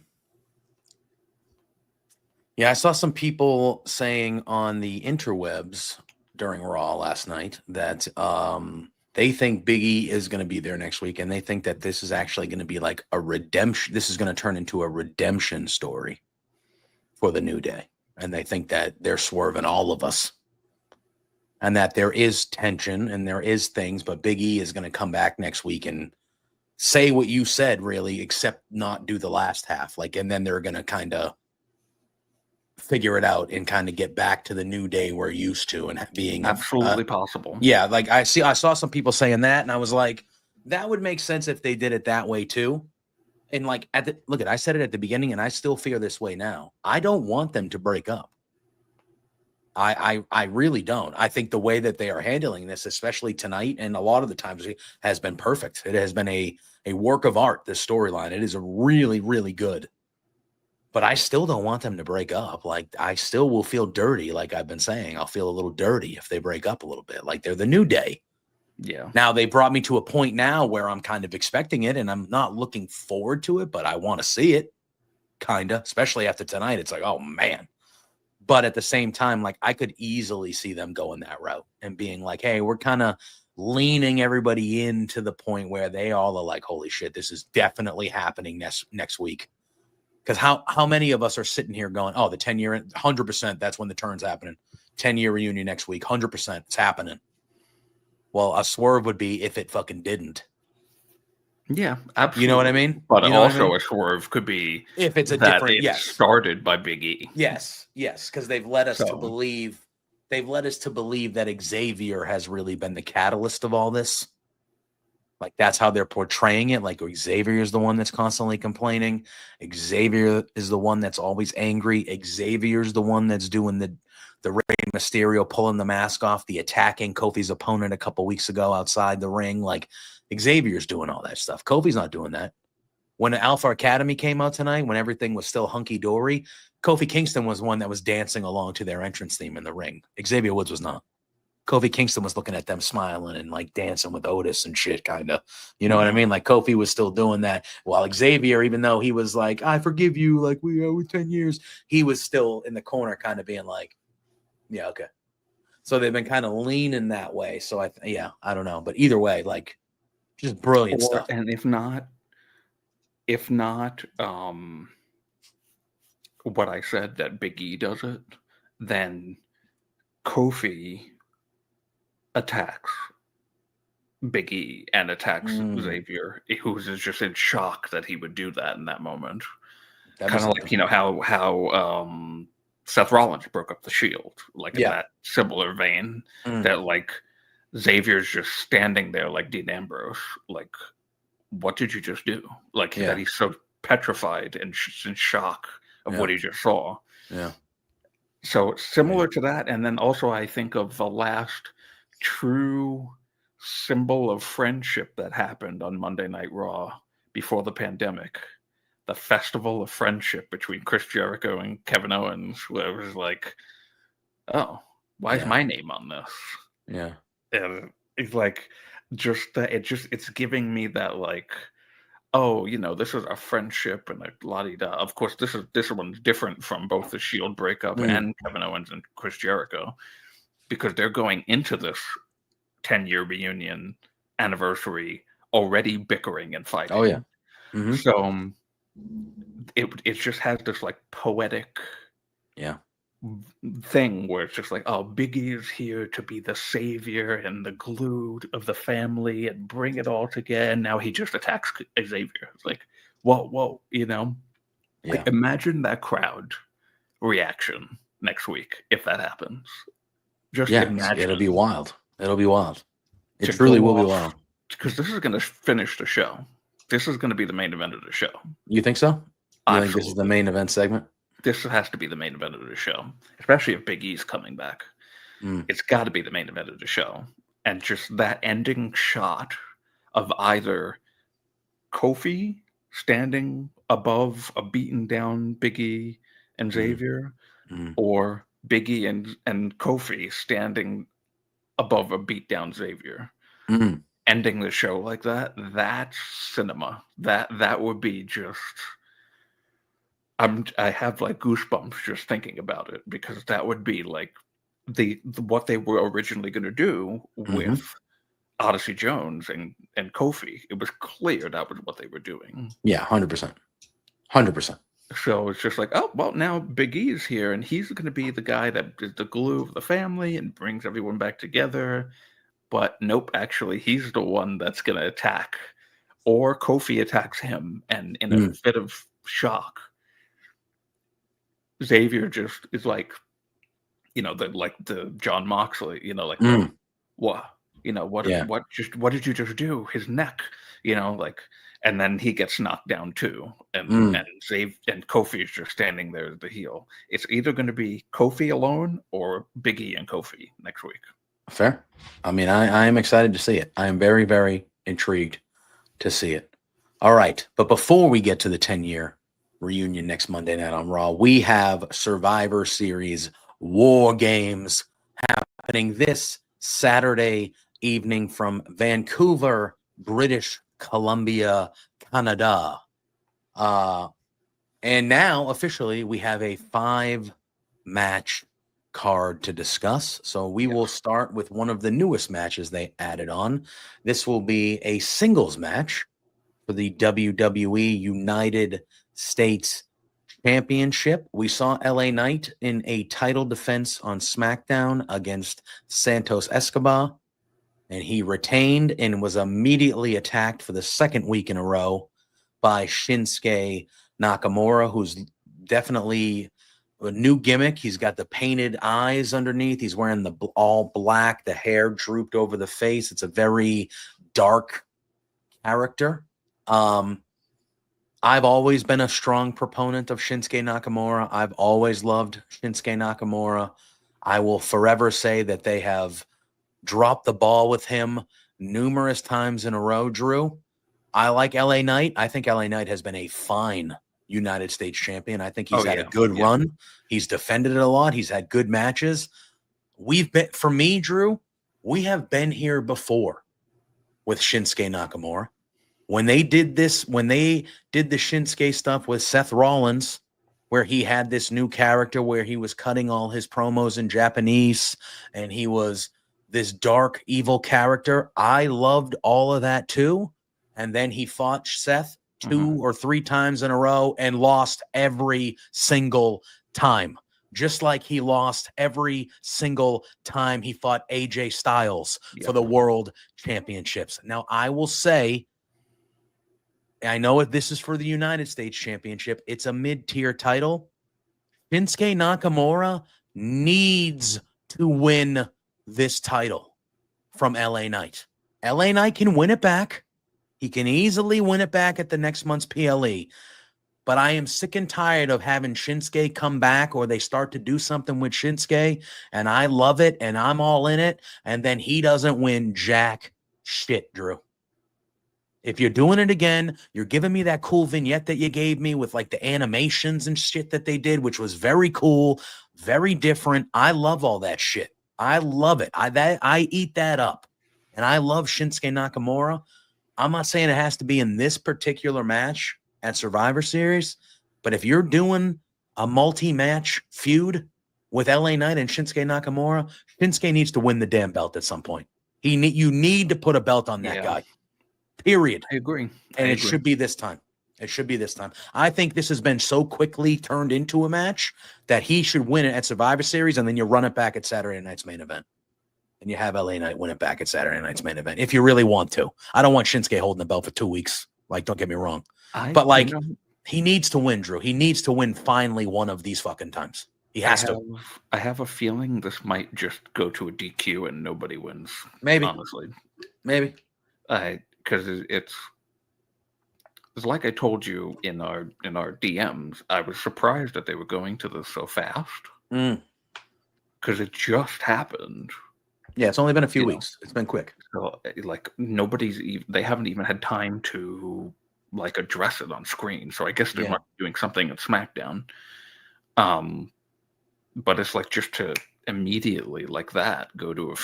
saw some people saying on the interwebs during Raw last night that they think Big E is going to be there next week, and they think that this is actually going to be like a redemption. This is going to turn into a redemption story for the New Day. And they think that they're swerving all of us and that there is tension and there is things, but Big E is going to come back next week and say what you said, really, except not do the last half. And then they're going to kind of figure it out and kind of get back to the New Day we're used to and being absolutely possible. Yeah. I saw some people saying that, and I was like, that would make sense if they did it that way too. And I said it at the beginning, and I still feel this way now. I don't want them to break up. I really don't. I think the way that they are handling this, especially tonight, and a lot of the times, has been perfect. It has been a work of art, this storyline. It is a really, really good. But I still don't want them to break up. I still will feel dirty, like I've been saying. I'll feel a little dirty if they break up a little bit. Like they're the New Day. Yeah. Now they brought me to a point now where I'm kind of expecting it, and I'm not looking forward to it, but I want to see it, kind of, especially after tonight. It's like, oh man. But at the same time, I could easily see them going that route and being like, hey, we're kind of leaning everybody in to the point where they all are like, holy shit, this is definitely happening next week. Because how many of us are sitting here going, oh, the 10-year, 100%, that's when the turn's happening. 10-year reunion next week, 100%, it's happening. Well, a swerve would be if it fucking didn't. Yeah, absolutely. You know what I mean? But You know what I also mean? a swerve could be If it's a that different, it yes, started by Big E. yes, because they've led us to So believe that Xavier has really been the catalyst of all this. Like that's how they're portraying it. Like Xavier is the one that's constantly complaining. Xavier is the one that's always angry. Xavier's the one that's doing the Rey Mysterio pulling the mask off, the attacking Kofi's opponent a couple weeks ago outside the ring. Like Xavier's doing all that stuff. Kofi's not doing that. When the Alpha Academy came out tonight, when everything was still hunky dory, Kofi Kingston was one that was dancing along to their entrance theme in the ring. Xavier Woods was not. Kofi Kingston was looking at them smiling and like dancing with Otis and shit, kind of. You know what I mean? Like Kofi was still doing that while Xavier, even though he was like, I forgive you, like we owe 10 years, he was still in the corner kind of being like, yeah, okay. So they've been kind of leaning that way. So I don't know. But either way, like just brilliant stuff. And if not, what I said that Big E does it, then Kofi attacks Big E and attacks Xavier, who's just in shock that he would do that in that moment. Kind of like, how Seth Rollins broke up the Shield, like in that similar vein, that like Xavier's just standing there like Dean Ambrose, like, what did you just do? Like that he's so petrified and in shock of what he just saw. Yeah. So similar to that, and then also I think of the last true symbol of friendship that happened on Monday Night Raw before the pandemic, the Festival of Friendship between Chris Jericho and Kevin Owens, where it was like, oh, why is my name on this? Yeah. And it's like it's giving me that like, oh, this is a friendship and a la-di-da. Of course, this one's different from both the Shield breakup and Kevin Owens and Chris Jericho, because they're going into this 10-year reunion anniversary already bickering and fighting. Oh yeah. So it just has this like poetic thing where it's just like, oh, Biggie is here to be the savior and the glue of the family and bring it all together. And now he just attacks Xavier. It's like, whoa, Like, imagine that crowd reaction next week if that happens. Just imagine. It'll be wild. It truly will be wild. Because this is going to finish the show. This is going to be the main event of the show. You think so? You think this is the main event segment? This has to be the main event of the show, especially if Big E's coming back. It's got to be the main event of the show. And just that ending shot of either Kofi standing above a beaten down Big E and Xavier, or Big E and Kofi standing above a beat down Xavier. Ending the show like that's cinema. That would be just... I have like goosebumps just thinking about it, because that would be like what they were originally going to do with Odyssey Jones and Kofi. It was clear that was what they were doing. Yeah, 100%. 100%. So it's just like, oh, well, now Big E is here, and he's going to be the guy that is the glue of the family and brings everyone back together. But nope, actually, he's the one that's going to attack, or Kofi attacks him, and in a fit of shock, Xavier just is like, the John Moxley, what, what did you just do? His neck, and then he gets knocked down too, and Kofi is just standing there as the heel. It's either going to be Kofi alone or Big E and Kofi next week. Fair. I mean, I am excited to see it. I am very, very intrigued to see it. All right, but before we get to the 10-year reunion next Monday night on Raw, we have Survivor Series War Games happening this Saturday evening from Vancouver, British Columbia, Canada. And now officially we have a 5-match card to discuss. So we will start with one of the newest matches they added on. This will be a singles match for the WWE United States Championship. We saw LA Knight in a title defense on SmackDown against Santos Escobar, and he retained and was immediately attacked for the second week in a row by Shinsuke Nakamura, who's definitely a new gimmick. He's got the painted eyes underneath. He's wearing the all black, the hair drooped over the face. It's a very dark character. I've always been a strong proponent of Shinsuke Nakamura. I've always loved Shinsuke Nakamura. I will forever say that they have dropped the ball with him numerous times in a row, Drew. I like LA Knight. I think LA Knight has been a fine United States champion. I think he's had a good run. He's defended it a lot. He's had good matches. For me, Drew, we have been here before with Shinsuke Nakamura. When they did the Shinsuke stuff with Seth Rollins, where he had this new character where he was cutting all his promos in Japanese and he was this dark, evil character, I loved all of that too. And then he fought Seth 2 or 3 times in a row and lost every single time. Just like he lost every single time he fought AJ Styles for the World Championships. Now, I will say, I know this is for the United States Championship. It's a mid-tier title. Shinsuke Nakamura needs to win this title from LA Knight. LA Knight can win it back. He can easily win it back at the next month's PLE. But I am sick and tired of having Shinsuke come back, or they start to do something with Shinsuke, and I love it, and I'm all in it, and then he doesn't win jack shit, Drew. If you're doing it again, you're giving me that cool vignette that you gave me with like the animations and shit that they did, which was very cool, very different. I love all that shit. I love it. I eat that up. And I love Shinsuke Nakamura. I'm not saying it has to be in this particular match at Survivor Series, but if you're doing a multi-match feud with LA Knight and Shinsuke Nakamura, Shinsuke needs to win the damn belt at some point. You need to put a belt on that guy. Period. I agree. And it should be this time. It should be this time. I think this has been so quickly turned into a match that he should win it at Survivor Series, and then you run it back at Saturday night's main event. And you have LA Knight win it back at Saturday night's main event, if you really want to. I don't want Shinsuke holding the belt for 2 weeks. Like, don't get me wrong. He needs to win, Drew. He needs to win finally one of these fucking times. He has to. I have a feeling this might just go to a DQ and nobody wins. Maybe. Honestly. Maybe. Because it's like I told you in our DMs, I was surprised that they were going to this so fast. Because it just happened. Yeah, it's only been a few weeks. It's been quick. So, like, they haven't even had time to, like, address it on screen. So I guess they might be doing something at SmackDown. But it's like just to immediately like that go to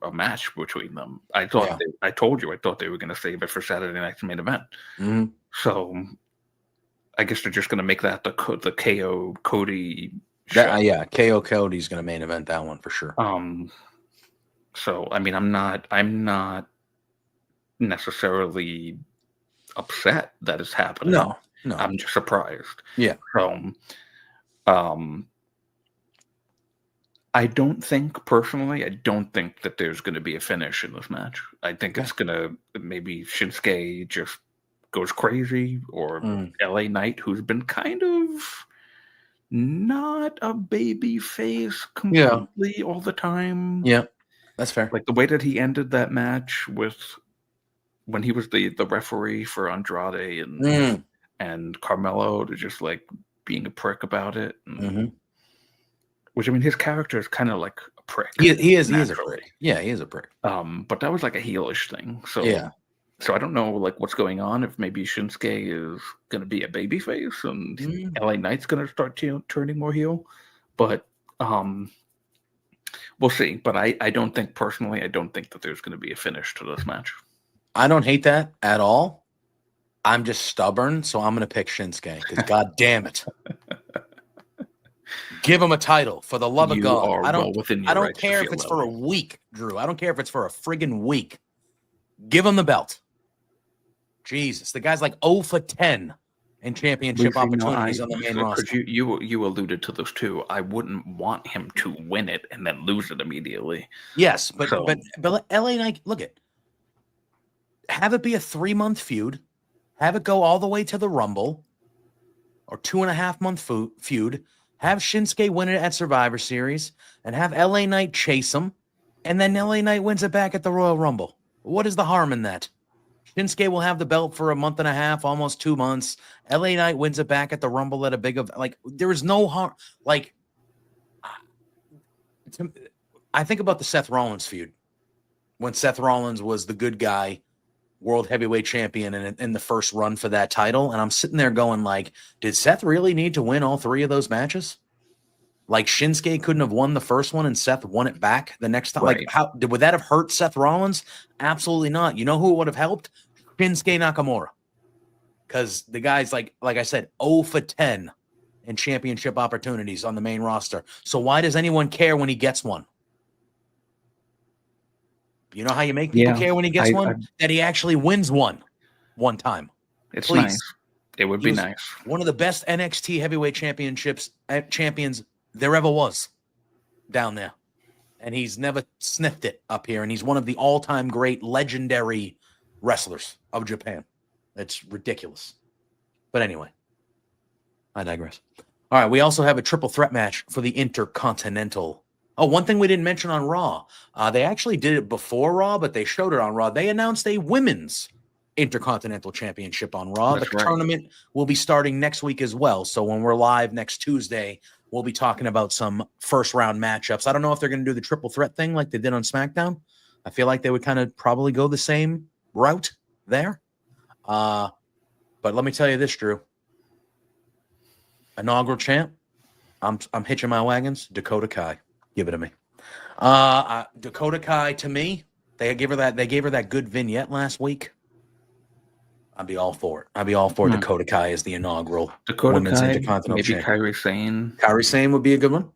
a match between them. I thought I told you I thought they were going to save it for Saturday night's main event. So I guess they're just going to make that the KO Cody show. KO Cody's going to main event that one for sure. So I mean, I'm not necessarily upset that it's happening. No, I'm just surprised. Yeah. So I don't think that there's going to be a finish in this match. I think it's going to maybe Shinsuke just goes crazy, or LA Knight, who's been kind of not a baby face completely all the time. Yeah, that's fair. Like the way that he ended that match when he was the referee for Andrade and Carmelo, to just like being a prick about it. Which, I mean, his character is kind of like a prick. He is a prick. Yeah, he is a prick. But that was like a heelish thing. So so I don't know like what's going on. If maybe Shinsuke is going to be a babyface and LA Knight's going to start turning more heel. But we'll see. But I don't think that there's going to be a finish to this match. I don't hate that at all. I'm just stubborn, so I'm going to pick Shinsuke because God damn it. Give him a title for the love of God. I don't care if it's for a week, Drew. I don't care if it's for a friggin' week. Give him the belt. Jesus, the guy's like 0 for 10 and championship opportunities on the main roster. You alluded to those too. I wouldn't want him to win it and then lose it immediately. Yes, but LA Knight, look at, have it be a 3-month feud, have it go all the way to the Rumble, or 2.5-month feud, have Shinsuke win it at Survivor Series, and have LA Knight chase him, and then LA Knight wins it back at the Royal Rumble. What is the harm in that? Shinsuke will have the belt for a month and a half, almost 2 months. LA Knight wins it back at the Rumble at a big event. Like, there is no harm. Like, I think about the Seth Rollins feud when Seth Rollins was the good guy, world heavyweight champion in the first run for that title. And I'm sitting there going, like, did Seth really need to win all 3 of those matches? Like, Shinsuke couldn't have won the first one and Seth won it back the next time. Right. Like, would that have hurt Seth Rollins? Absolutely not. You know who would have helped? Shinsuke Nakamura. Because the guy's, like I said, 0 for 10 in championship opportunities on the main roster. So why does anyone care when he gets one? You know how you make people care when he gets one? That he actually wins one time. It's Please. nice. It would be nice. One of the best NXT heavyweight champions there ever was down there. And he's never sniffed it up here. And he's one of the all-time great legendary wrestlers of Japan. It's ridiculous. But anyway, I digress. All right, we also have a triple threat match for the Intercontinental. Oh, one thing we didn't mention on Raw. They actually did it before Raw, but they showed it on Raw. They announced a women's Intercontinental Championship on Raw. The tournament will be starting next week as well. So when we're live next Tuesday, we'll be talking about some first-round matchups. I don't know if they're going to do the triple threat thing like they did on SmackDown. I feel like they would kind of probably go the same route there. But let me tell you this, Drew. Inaugural champ, I'm hitching my wagons. Dakota Kai. Give it to me. Dakota Kai, to me, they gave her that good vignette last week. I'd be all for it. I'd be all for Dakota Kai as the inaugural women's Intercontinental maybe champion. Kairi Sane. Kairi Sane would be a good one.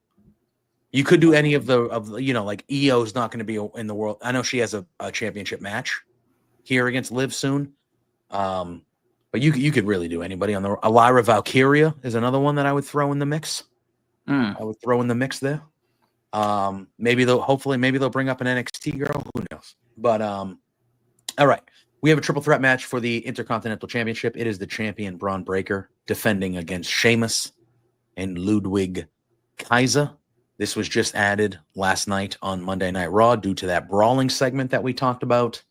You could do any of like Io's not going to be in the world. I know she has a championship match here against Liv soon. But you could really do anybody on the Lyra Valkyria is another one that I would throw in the mix. I would throw in the mix there. Maybe they'll bring up an NXT girl. Who knows? But all right. We have a triple threat match for the Intercontinental Championship. It is the champion Braun Breaker defending against Sheamus and Ludwig Kaiser. This was just added last night on Monday Night Raw due to that brawling segment that we talked about.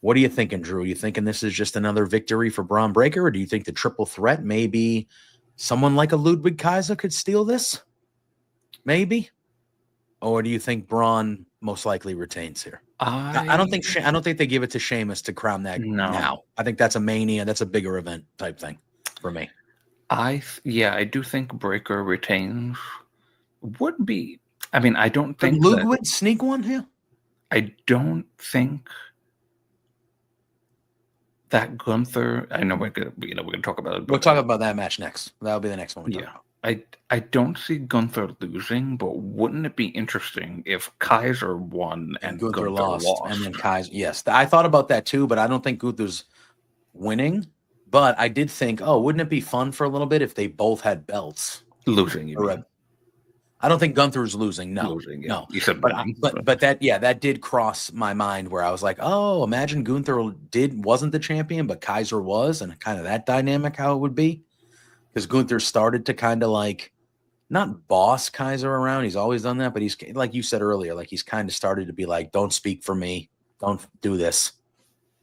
What are you thinking, Drew? Are you thinking this is just another victory for Braun Breaker, or do you think the triple threat, maybe someone like a Ludwig Kaiser could steal this? Maybe? Or do you think Braun most likely retains here? I don't think they give it to Sheamus to crown that now. I think that's a Mania. That's a bigger event type thing for me. I do think Breaker retains. Would be. I mean, I don't think Luke would sneak one here. I don't think that Gunther. I know we're gonna talk about it. We'll talk about that match next. That'll be the next one. I don't see Gunther losing, but wouldn't it be interesting if Kaiser won and Gunther lost, and then Kaiser? Yes, I thought about that too, but I don't think Gunther's winning. But I did think, wouldn't it be fun for a little bit if they both had belts? Losing, I don't think Gunther's losing. No, no. You said but that did cross my mind where I was like, imagine Gunther wasn't the champion, but Kaiser was, and kind of that dynamic how it would be. Because Gunther started to kind of like not boss Kaiser around. He's always done that, but he's like you said earlier, like he's kind of started to be like, don't speak for me, don't do this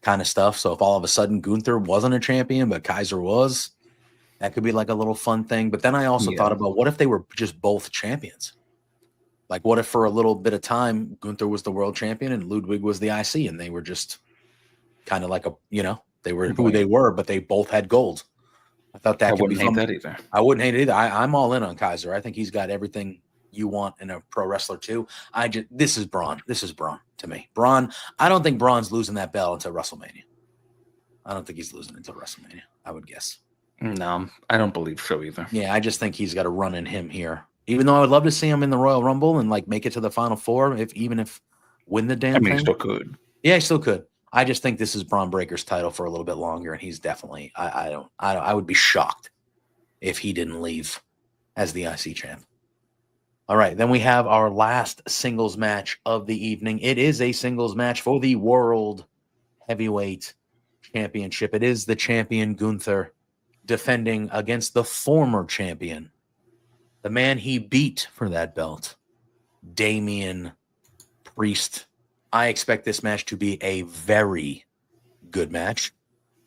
kind of stuff. So if all of a sudden Gunther wasn't a champion, but Kaiser was, that could be like a little fun thing. But then I also thought about what if they were just both champions? Like what if for a little bit of time Gunther was the world champion and Ludwig was the IC, and they were just kind of like they were who they were, but they both had gold. I thought that could be fun. That either. I wouldn't hate it either. I'm all in on Kaiser. I think he's got everything you want in a pro wrestler too. This is Braun. This is Braun to me. Braun. I don't think Braun's losing that belt until WrestleMania. I don't think he's losing until WrestleMania. I would guess. No, I don't believe so either. Yeah, I just think he's got a run in him here. Even though I would love to see him in the Royal Rumble and like make it to the Final Four, if win the damn thing. He still could. Yeah, he still could. I just think this is Braun Breaker's title for a little bit longer, and he's definitely. I would be shocked if he didn't leave as the IC champ. All right, then we have our last singles match of the evening. It is a singles match for the World Heavyweight Championship. It is the champion Gunther defending against the former champion, the man he beat for that belt, Damian Priest. I expect this match to be a very good match.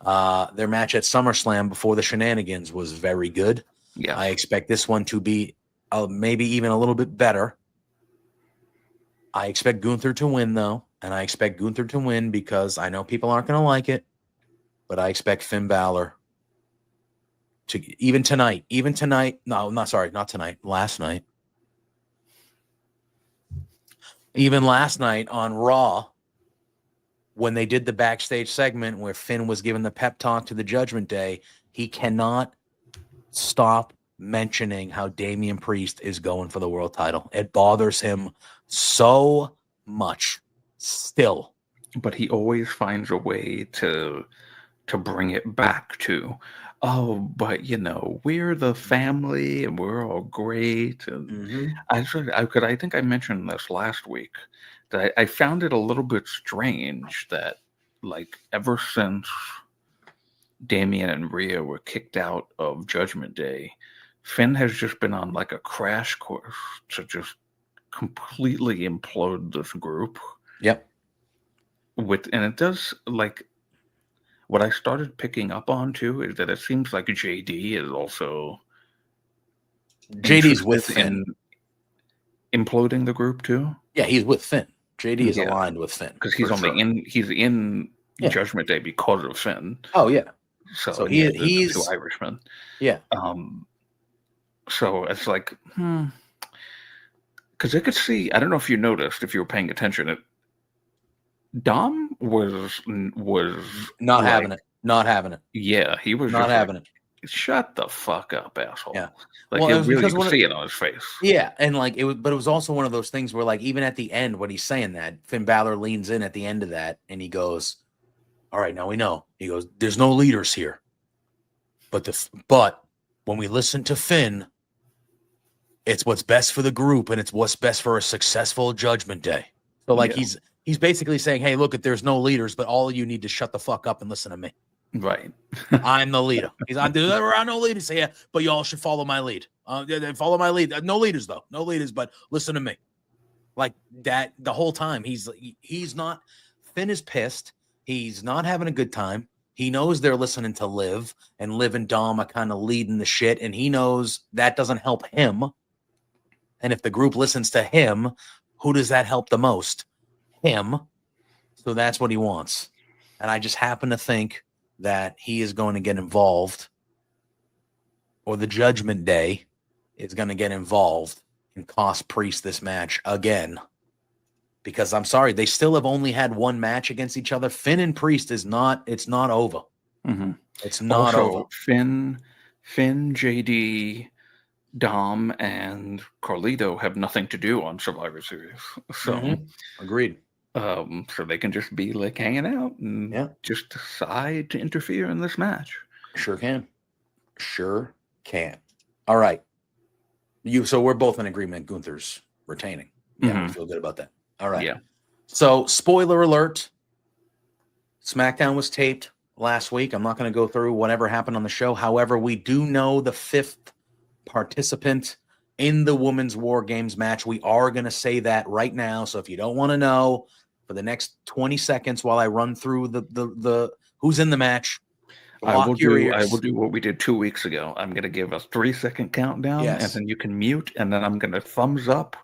Their match at SummerSlam before the shenanigans was very good. Yeah, I expect this one to be maybe even a little bit better. I expect Gunther to win, though, and I expect Gunther to win because I know people aren't going to like it, but I expect Finn Balor to even tonight. No, not tonight. Last night. Even last night on Raw, when they did the backstage segment where Finn was giving the pep talk to the Judgment Day, he cannot stop mentioning how Damian Priest is going for the world title. It bothers him so much still. but he always finds a way to bring it back to, oh, but we're the family and we're all great. And I think I mentioned this last week that I found it a little bit strange that, like, ever since Damian and Rhea were kicked out of Judgment Day, Finn has just been on like a crash course to just completely implode this group. Yep. And it does, like, what I started picking up on too is that it seems like JD is also JD's with Finn. Imploding the group too. Yeah, he's with Finn. JD is aligned with Finn because he's in Judgment Day because of Finn. Oh yeah. So he's two Irishmen. Yeah. So it's like, because I could see. I don't know if you noticed, if you were paying attention. Dom was not having it. Not having it. Yeah, he was not having it. Shut the fuck up, asshole. Yeah. Like, you really could see it on his face. Yeah, and like but it was also one of those things where, like, even at the end when he's saying that, Finn Balor leans in at the end of that and he goes, "All right, now we know." He goes, "There's no leaders here, but when we listen to Finn, it's what's best for the group and it's what's best for a successful Judgment Day." So like he's basically saying, "Hey, look, if there's no leaders, but all of you need to shut the fuck up and listen to me." Right. I'm the leader. There are no leaders here, but y'all should follow my lead. Follow my lead. No leaders, though. No leaders, but listen to me. Like that the whole time. He's not. Finn is pissed. He's not having a good time. He knows they're listening to Liv, and Liv and Dom are kind of leading the shit, and he knows that doesn't help him. And if the group listens to him, who does that help the most? Him. So that's what he wants. And I just happen to think that he is going to get involved, or the Judgment Day is going to get involved and cost Priest this match again. Because I'm sorry, they still have only had one match against each other. Finn and Priest it's not over. Mm-hmm. It's not also, over. Finn, JD, Dom, and Carlito have nothing to do on Survivor Series. So Agreed. So they can just be like hanging out and just decide to interfere in this match. Sure can. All right. So we're both in agreement. Gunther's retaining. Yeah, we feel good about that. All right. Yeah. So spoiler alert. SmackDown was taped last week. I'm not going to go through whatever happened on the show. However, we do know the 5th participant in the Women's War Games match. We are going to say that right now. So if you don't want to know, for the next 20 seconds while I run through the who's in the match, I will do what we did 2 weeks ago. I'm going to give a 3-second countdown, and then you can mute, and then I'm going to thumbs up,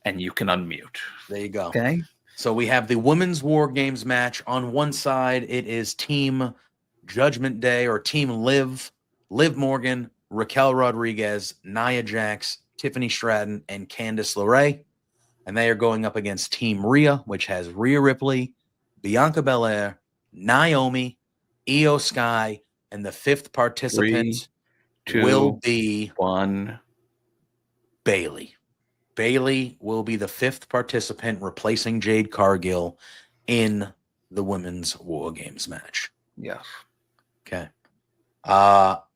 and you can unmute. There you go. Okay. So we have the Women's War Games match. On one side, it is Team Judgment Day, or Team Liv Morgan, Raquel Rodriguez, Nia Jax, Tiffany Stratton, and Candice LeRae. And they are going up against Team Rhea, which has Rhea Ripley, Bianca Belair, Naomi, Io Sky, and the 5th participant will be 1 Bayley. Bayley will be the 5th participant, replacing Jade Cargill in the women's War Games match. Yes. Okay.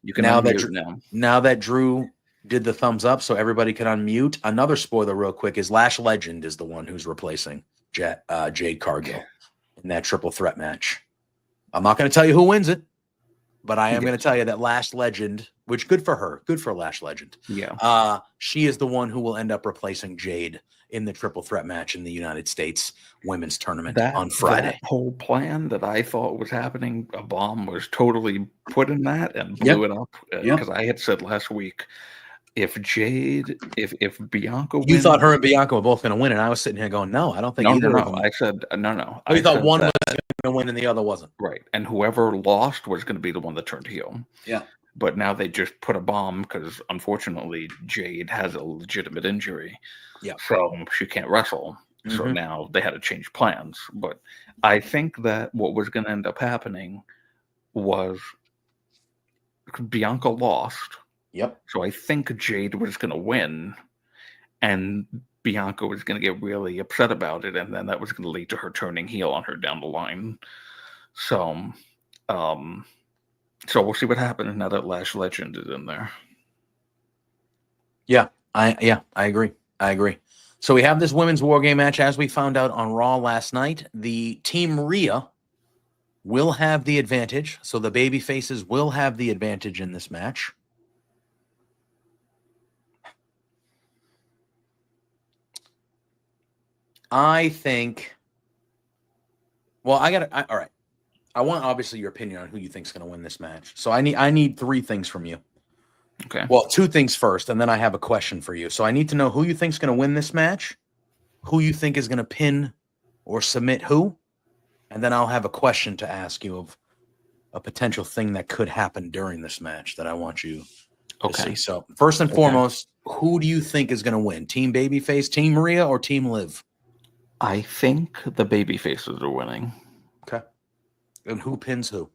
You can now unmute now. Now that Drew did the thumbs up so everybody can unmute, another spoiler real quick is Lash Legend is the one who's replacing Jade Cargill in that triple threat match. I'm not going to tell you who wins it, but I am going to tell you that Lash Legend, which good for her, good for Lash Legend. Yeah. She is the one who will end up replacing Jade in the triple threat match in the United States women's tournament on Friday. That whole plan that I thought was happening, a bomb was totally put in that and blew it up. Because I had said last week, if Bianca wins, you thought her and Bianca were both going to win, and I was sitting here going, no, I don't think either of them. I said no. I thought one was going to win and the other wasn't. Right, and whoever lost was going to be the one that turned heel. Yeah. But now they just put a bomb because, unfortunately, Jade has a legitimate injury. Yeah. So she can't wrestle. Mm-hmm. So now they had to change plans. But I think that what was going to end up happening was Bianca lost. Yep. So I think Jade was going to win, and Bianca was going to get really upset about it, and then that was going to lead to her turning heel on her down the line. So, so we'll see what happens now that Lash Legend is in there. Yeah, I agree. So we have this women's War Game match, as we found out on Raw last night. The Team Rhea will have the advantage, so the baby faces will have the advantage in this match. I think. Well, all right. I want obviously your opinion on who you think is going to win this match. So I need three things from you. Okay. Well, two things first, and then I have a question for you. So I need to know who you think is going to win this match, who you think is going to pin or submit who, and then I'll have a question to ask you of a potential thing that could happen during this match that I want you to see. So first and foremost, who do you think is going to win? Team Babyface, Team Rhea, or Team Liv? I think the Babyfaces are winning. Okay. And who pins who?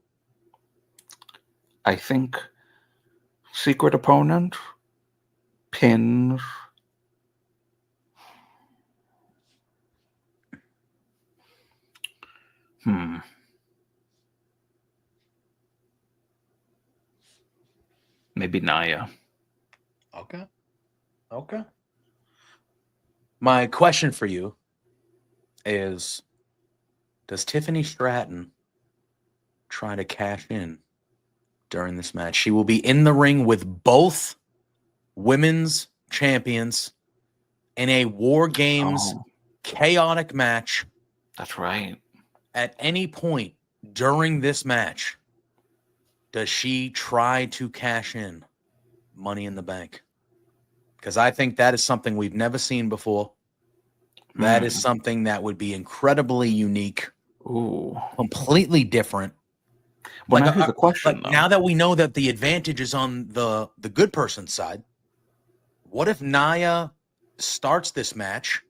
I think Secret Opponent pins maybe Nia. Okay. My question for you is, does Tiffany Stratton try to cash in during this match? She will be in the ring with both women's champions in a War Games chaotic match. That's right. At any point during this match, does she try to cash in Money in the Bank? Because I think that is something we've never seen before. That is something that would be incredibly unique. Ooh. Completely different. Well, now here's the question, though. Now that we know that the advantage is on the good person's side, what if Nia starts this match?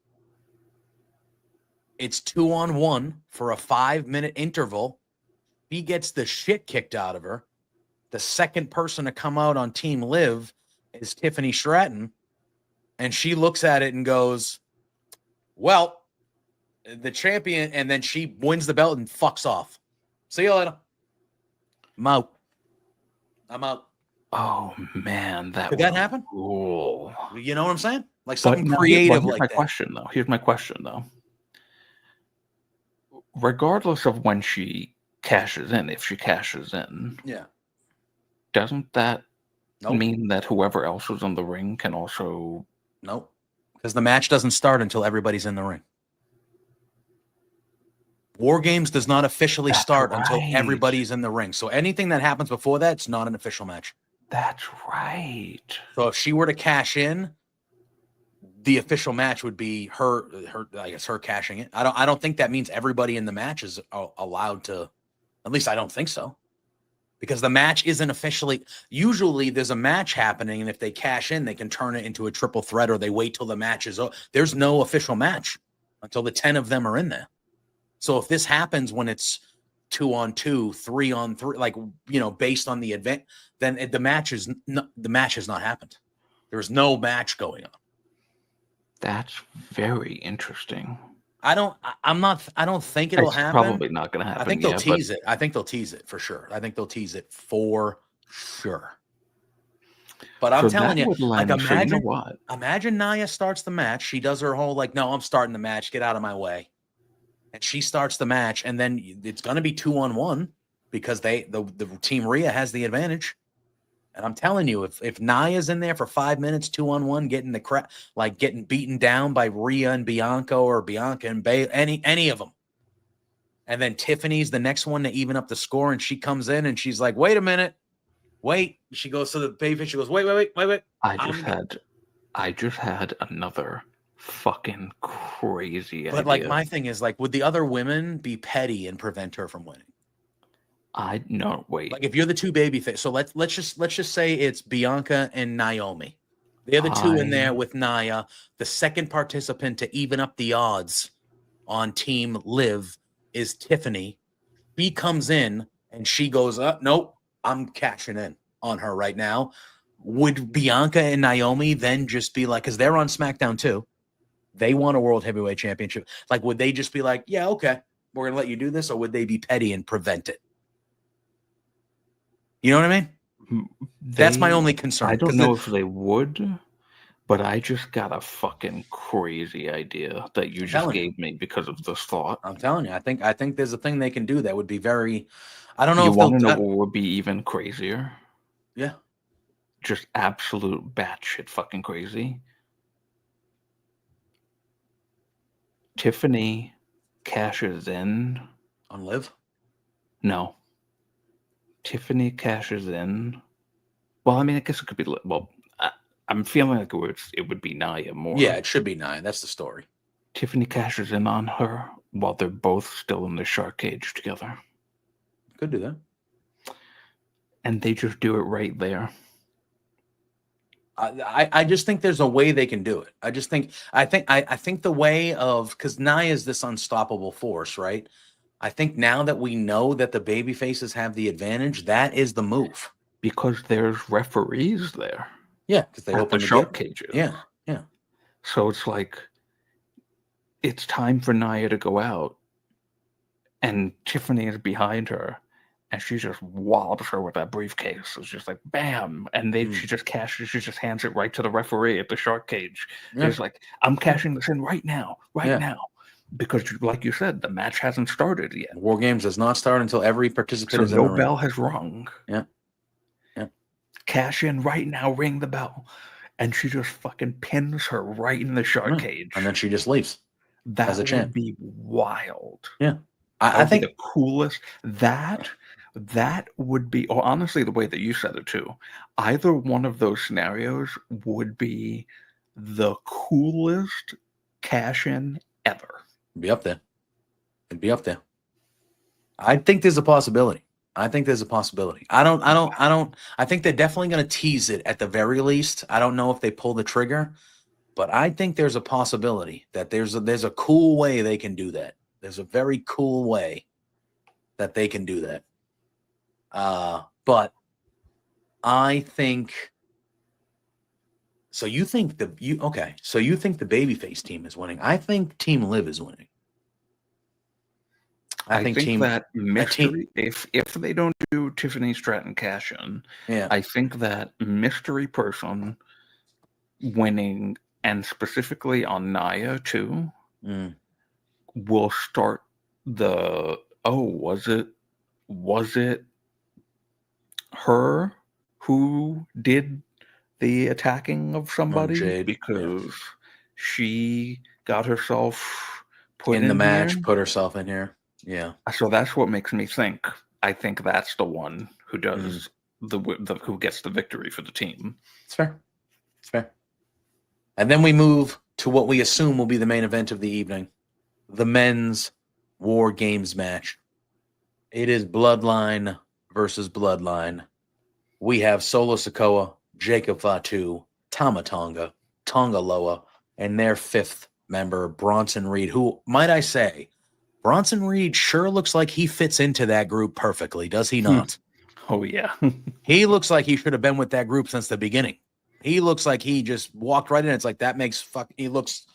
It's 2-on-1 for a 5-minute interval. He gets the shit kicked out of her. The second person to come out on Team Liv is Tiffany Stratton. And she looks at it and goes, well, the champion, and then she wins the belt and fucks off. See you later. I'm out. Oh man, could that happen? Cool. You know what I'm saying? Like something creative like that. Here's my question though. Regardless of when she cashes in, if she cashes in, doesn't that mean that whoever else is in the ring can also? Nope. Because the match doesn't start until everybody's in the ring. War Games does not officially start until everybody's in the ring. So anything that happens before that, it's not an official match. That's right. So if she were to cash in, the official match would be her cashing in. I don't think that means everybody in the match is allowed to. At least I don't think so. Because the match isn't officially. Usually there's a match happening, and if they cash in, they can turn it into a triple threat, or they wait till the match is over. There's no official match until the 10 of them are in there. So if this happens when it's 2-on-2, 3-on-3, like, you know, based on the event, then the match has not happened. There's no match going on. That's very interesting. I don't think it'll It's happen. probably not going to happen. I think they'll tease it. I think they'll tease it for sure. I think they'll tease it for sure. But I'm telling you, like, imagine Nia starts the match. She does her whole, like, no, I'm starting the match. Get out of my way. And she starts the match, and then it's going to be 2-on-1 because the Team Rhea has the advantage. And I'm telling you, if Nia's in there for 5 minutes, 2-on-1, getting beaten down by Rhea and Bianca, or Bianca and any of them, and then Tiffany's the next one to even up the score, and she comes in and she's like, "Wait a minute, wait." She goes to the baby. She goes, "Wait. I just had another fucking crazy idea. But like, my thing is, like, would the other women be petty and prevent her from winning? Wait. Like, if you're the two baby face, so let's just say it's Bianca and Naomi. They're the two in there with Nia. The second participant to even up the odds on Team Liv is Tiffany. She comes in and she goes, nope, I'm cashing in on her right now. Would Bianca and Naomi then just be like, because they're on SmackDown too, they want a World Heavyweight Championship. Like, would they just be like, yeah, okay, we're going to let you do this? Or would they be petty and prevent it? You know what I mean? That's my only concern. I don't know if they would, but I just got a fucking crazy idea that you just gave me because of this thought. I'm telling you, I think there's a thing they can do that would be very, I don't know. You want to know what would be even crazier? Yeah. Just absolute batshit fucking crazy. Tiffany cashes in on Liv? No. Tiffany cashes in. Well, I mean, I guess it could be. Well, I'm feeling like it would be Nia more. Yeah, it should be Nia. That's the story. Tiffany cashes in on her while they're both still in the shark cage together. Could do that. And they just do it right there. I just think there's a way they can do it. I think the way of, because Nia is this unstoppable force, right? I think now that we know that the baby faces have the advantage, that is the move. Because there's referees there. Yeah, because they open the shark cages. Yeah, yeah. So it's like, it's time for Nia to go out, and Tiffany is behind her, and she just wallops her with that briefcase. It's just like, bam, and she just hands it right to the referee at the shark cage. Yeah. It's like, I'm cashing this in right now, now. Because, like you said, the match hasn't started yet. War Games does not start until every participant is in no bell has rung. Yeah. Yeah. Cash in right now, ring the bell. And she just fucking pins her right in the shark cage. And then she just leaves. That would be wild. Yeah. I think the coolest, that would be, or honestly, the way that you said it too, either one of those scenarios would be the coolest cash in ever. It'd be up there. It'd be up there. I think there's a possibility. I think they're definitely going to tease it at the very least. I don't know if they pull the trigger, but I think there's a possibility that there's a cool way they can do that. There's a very cool way that they can do that. But I think, so you think the babyface team is winning. I think Team Liv is winning. I think that mystery, if they don't do Tiffany Stratton cash in, I think that mystery person winning, and specifically on Nia too, will start the, was it her who did the attacking of somebody? Jade, because she got herself put in the match, put herself in here. Yeah. So that's what makes me think. I think that's the one who does who gets the victory for the team. It's fair. It's fair. And then we move to what we assume will be the main event of the evening, the men's War Games match. It is Bloodline versus Bloodline. We have Solo Sikoa, Jacob Fatu, Tama Tonga, Tonga Loa, and their fifth member, Bronson Reed, who, might I say, Bronson Reed sure looks like he fits into that group perfectly, does he not? Oh, yeah. He looks like he should have been with that group since the beginning. He looks like he just walked right in. It's like, he looks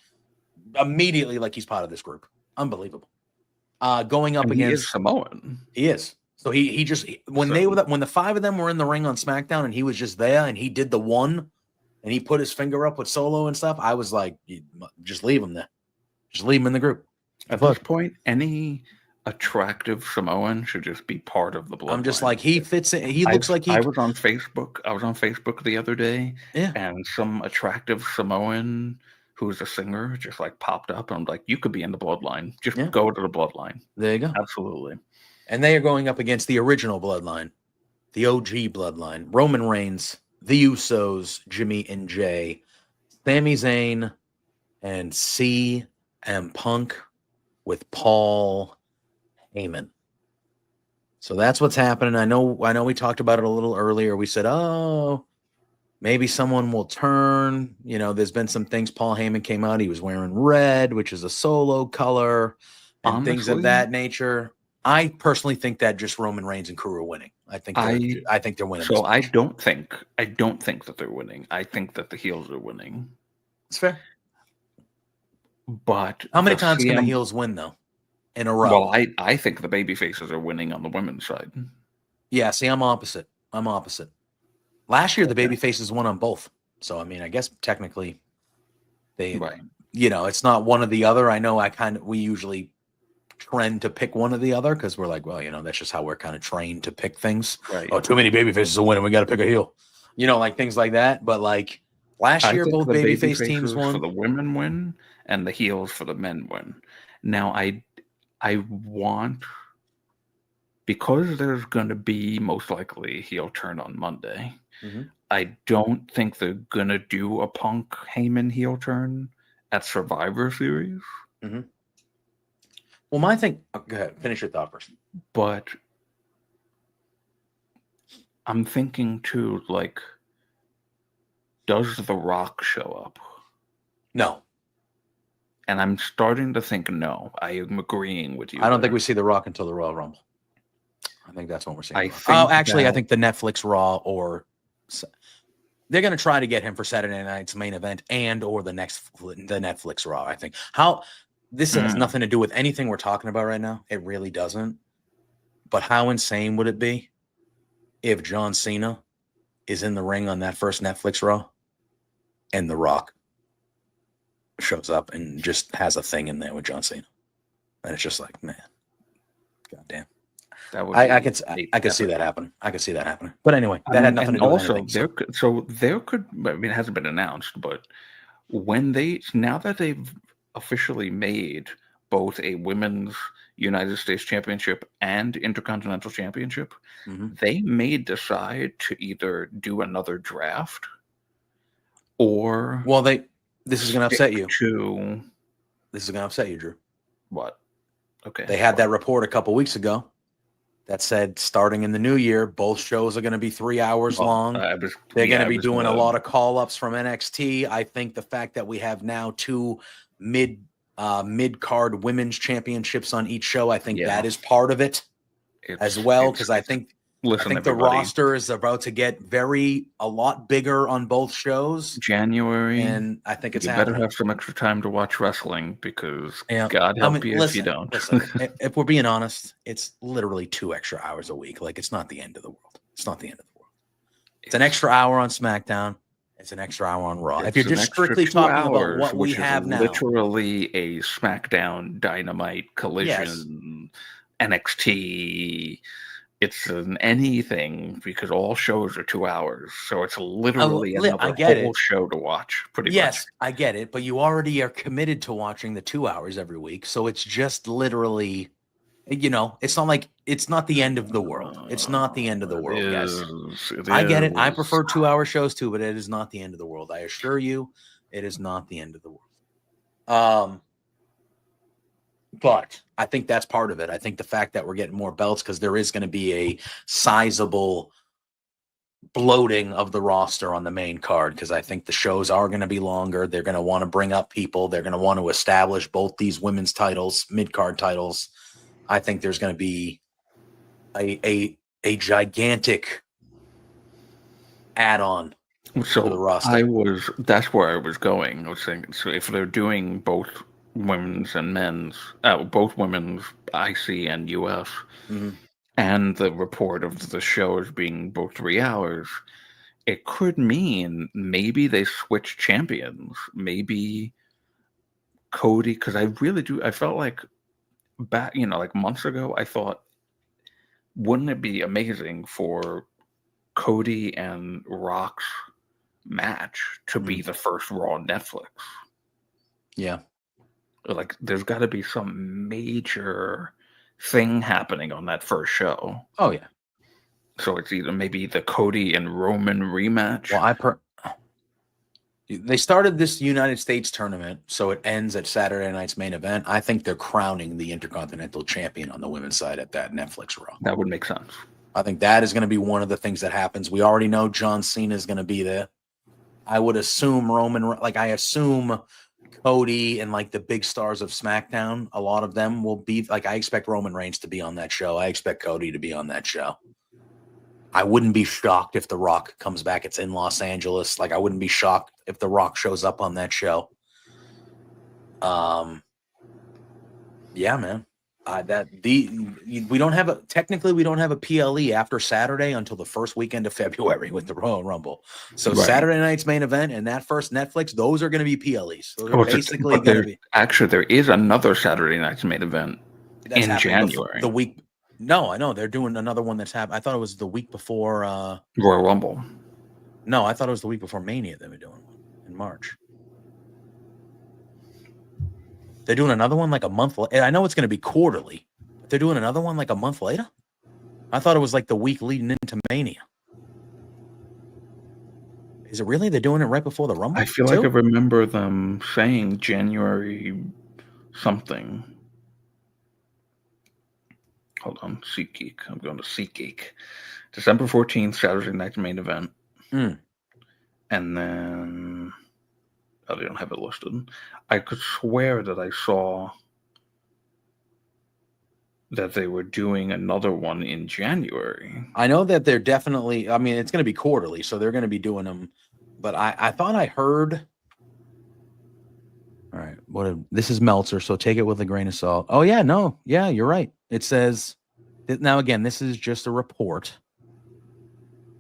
immediately like he's part of this group. Unbelievable. Going up And against he is Samoan. He is. So he just when the 5 of them were in the ring on SmackDown and he was just there and he did the one and he put his finger up with Solo and stuff, I was like, just leave him there. Just leave him in the group. At this point, any attractive Samoan should just be part of the Bloodline. I'm just like, he fits in. He looks like he. I was on Facebook the other day, and some attractive Samoan who's a singer just like popped up. I'm like, you could be in the Bloodline. Just go to the Bloodline. There you go. Absolutely. And they are going up against the original Bloodline, the OG Bloodline. Roman Reigns, the Usos, Jimmy and Jay, Sami Zayn, and CM Punk with Paul Heyman. So that's what's happening. I know we talked about it a little earlier. We said, oh, maybe someone will turn. There's been some things. Paul Heyman came out. He was wearing red, which is a Solo color, and honestly, things of that nature. I personally think that just Roman Reigns and crew are winning. I think they're winning. So I don't think that they're winning. I think that the heels are winning. It's fair. But how many times can the heels win though? In a row? Well, I think the baby faces are winning on the women's side. Yeah, see, I'm opposite. Last year the baby faces won on both. So I mean, I guess technically they it's not one or the other. I know we usually trend to pick one or the other because we're like, well, that's just how we're kind of trained to pick things. Right. Oh, too many baby faces will win and we got to pick a heel. Like things like that. But like last year, both baby face teams won. For the women win and the heels for the men win. Now I want, because there's going to be most likely a heel turn on Monday. Mm-hmm. I don't think they're going to do a Punk Heyman heel turn at Survivor Series. Mm-hmm. Well, my thing. Oh, go ahead. Finish your thought first. But I'm thinking too, like, does The Rock show up? No. And I'm starting to think no. I am agreeing with you. I don't think we see The Rock until the Royal Rumble. I think that's when we're seeing. I think the Netflix Raw or they're going to try to get him for Saturday night's main event and or the Netflix Raw. I think this has nothing to do with anything we're talking about right now. It really doesn't. But how insane would it be if John Cena is in the ring on that first Netflix Raw and The Rock shows up and just has a thing in there with John Cena? And it's just like, man, goddamn. I could see that happen. I could see that happening. But anyway, that had nothing to do with anything. There could, I mean, it hasn't been announced, but now that they've officially made both a women's United States Championship and Intercontinental Championship, they may decide to either do another draft or this is going to upset you. This is going to upset you, Drew. What? Okay. They had that report a couple weeks ago that said starting in the new year, both shows are going to be 3 hours long. They're going to be doing a lot of call-ups from NXT. I think the fact that we have now two mid-card women's championships on each show, I think that is part of it as well, because I think the roster is about to get a lot bigger on both shows. January. And I think it's you happening. Better have some extra time to watch wrestling because God help you if you don't. Listen, if we're being honest, it's literally 2 extra hours a week. Like, it's not the end of the world. It's not the end of the world. It's an extra hour on SmackDown. It's an extra hour on Raw. If you're just strictly talking about what we have now. Literally a SmackDown Dynamite Collision, NXT. It's an anything because all shows are 2 hours. So it's literally another whole show to watch. Pretty much. Yes, I get it. But you already are committed to watching the 2 hours every week. So it's just literally, it's not like it's not the end of the world. It's not the end of the world, guys. I get it. I prefer 2 hour shows too, but it is not the end of the world. I assure you, it is not the end of the world. But I think that's part of it. I think the fact that we're getting more belts because there is going to be a sizable bloating of the roster on the main card because I think the shows are going to be longer. They're going to want to bring up people. They're going to want to establish both these women's titles, mid-card titles. I think there's going to be a gigantic add-on to the roster. That's where I was going. I was saying, so if they're doing both women's and men's, both women's IC and US, Mhm. and the report of the shows being both 3 hours, it could mean maybe they switch champions. Maybe Cody, because I felt like back, like months ago, I thought, wouldn't it be amazing for Cody and Rock's match to be the first Raw on Netflix? Yeah. Like, there's got to be some major thing happening on that first show. Oh yeah. So it's either maybe the Cody and Roman rematch. Well, they started this United States tournament, so it ends at Saturday night's main event. I think they're crowning the Intercontinental Champion on the women's side at that Netflix Raw. That would make sense. I think that is going to be one of the things that happens. We already know John Cena is going to be there. I would assume I assume Cody and like the big stars of SmackDown, a lot of them will be like, I expect Roman Reigns to be on that show. I expect Cody to be on that show. I wouldn't be shocked if The Rock comes back. It's in Los Angeles. Like, I wouldn't be shocked if The Rock shows up on that show. Yeah, man. We don't have a PLE after Saturday until the first weekend of February with the Royal Rumble. So Right. Saturday night's main event and that first Netflix, those are going to be PLEs. Those are basically going to be. Actually, there is another Saturday night's main event That's in January. the week. No, I know they're doing another one that's happening. I thought it was the week before Royal Rumble. No, I thought it was the week before Mania they were doing one in March. They're doing another one like a month later. I know it's going to be quarterly, but they're doing another one like a month later. I thought it was like the week leading into Mania. Is it really? They're doing it right before the Rumble? I feel like I remember them saying January something. Hold on, SeatGeek. I'm going to SeatGeek. December 14th, Saturday night's main event. And then, they don't have it listed. I could swear that I saw that they were doing another one in January. I know that they're definitely, I mean, it's going to be quarterly, so they're going to be doing them. But I thought I heard. All right. This is Meltzer, so take it with a grain of salt. Oh, yeah. No. Yeah, you're right. It says, now again, this is just a report.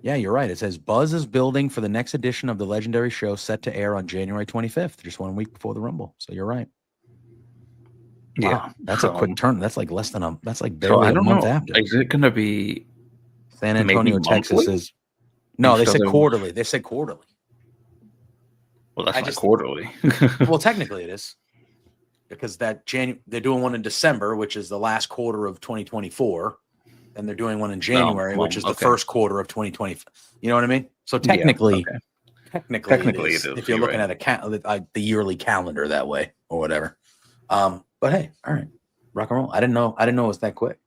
Yeah, you're right. It says buzz is building for the next edition of the legendary show set to air on January 25th, just 1 week before the Rumble. So you're right. Yeah. Wow, that's a quick turn. That's like that's like barely a month after. Is it going to be San Antonio, Texas is. No, they said quarterly. They said quarterly. Well, that's not quarterly. Well, technically it is. Because they're doing one in December, which is the last quarter of 2024. And they're doing one in January, which is the first quarter of 2020. You know what I mean? So technically, technically it is, if you're looking at the yearly calendar that way or whatever. But hey, all right, rock and roll. I didn't know it was that quick.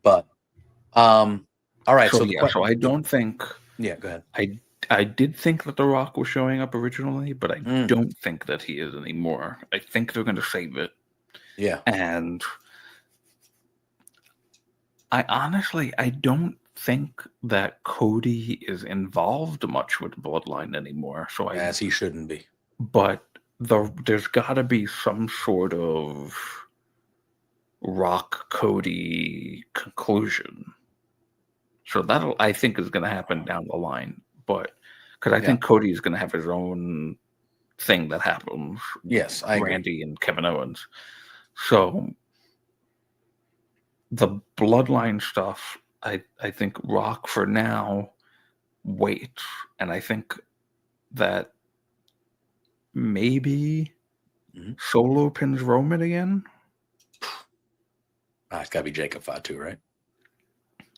But all right. So I don't think. Yeah, go ahead. I did think that The Rock was showing up originally, but I don't think that he is anymore. I think they're going to save it. Yeah. And I don't think that Cody is involved much with Bloodline anymore. So as he shouldn't be. But there's got to be some sort of Rock Cody conclusion. So that I think is going to happen down the line. But because I think Cody is going to have his own thing that happens. Yes, I agree. Randy and Kevin Owens. So the Bloodline stuff, I think Rock for now waits. And I think that maybe Solo pins Roman again. It's got to be Jacob Fatu, right?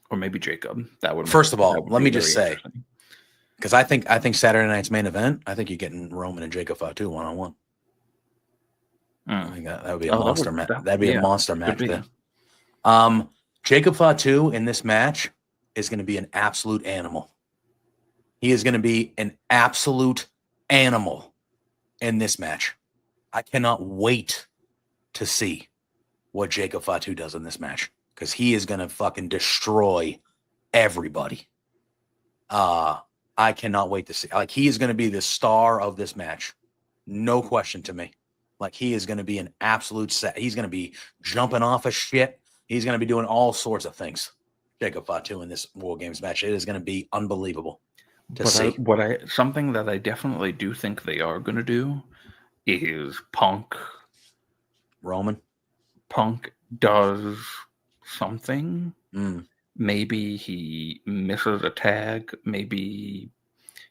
Or maybe Jacob. That would. First of all, let me just say, because I think Saturday night's main event, I think you're getting Roman and Jacob Fatu 1-on-1. I think that would be a monster match. That'd be a monster match there. Jacob Fatu in this match is going to be an absolute animal. He is going to be an absolute animal in this match. I cannot wait to see what Jacob Fatu does in this match, because he is going to fucking destroy everybody. I cannot wait to see. Like, he is going to be the star of this match. No question to me. Like, he is going to be an absolute set. He's going to be jumping off of shit. He's going to be doing all sorts of things. Jacob Fatu in this War Games match. It is going to be unbelievable to see. Something that I definitely do think they are going to do is Punk. Roman. Punk does something. Mm. Maybe he misses a tag. Maybe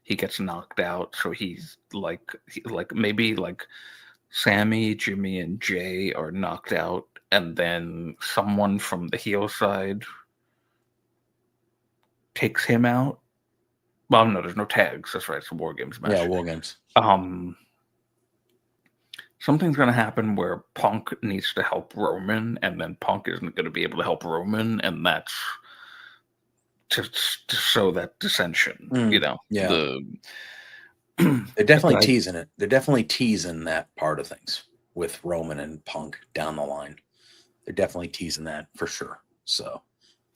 he gets knocked out. So he's like maybe like Sammy, Jimmy, and Jay are knocked out, and then someone from the heel side takes him out. Well, no, there's no tags. That's right. It's a War Games match. Yeah, War Games. Something's going to happen where Punk needs to help Roman, and then Punk isn't going to be able to help Roman, and that's to sow that dissension. You know, yeah. They're definitely teasing it. They're definitely teasing that part of things with Roman and Punk down the line. They're definitely teasing that for sure. So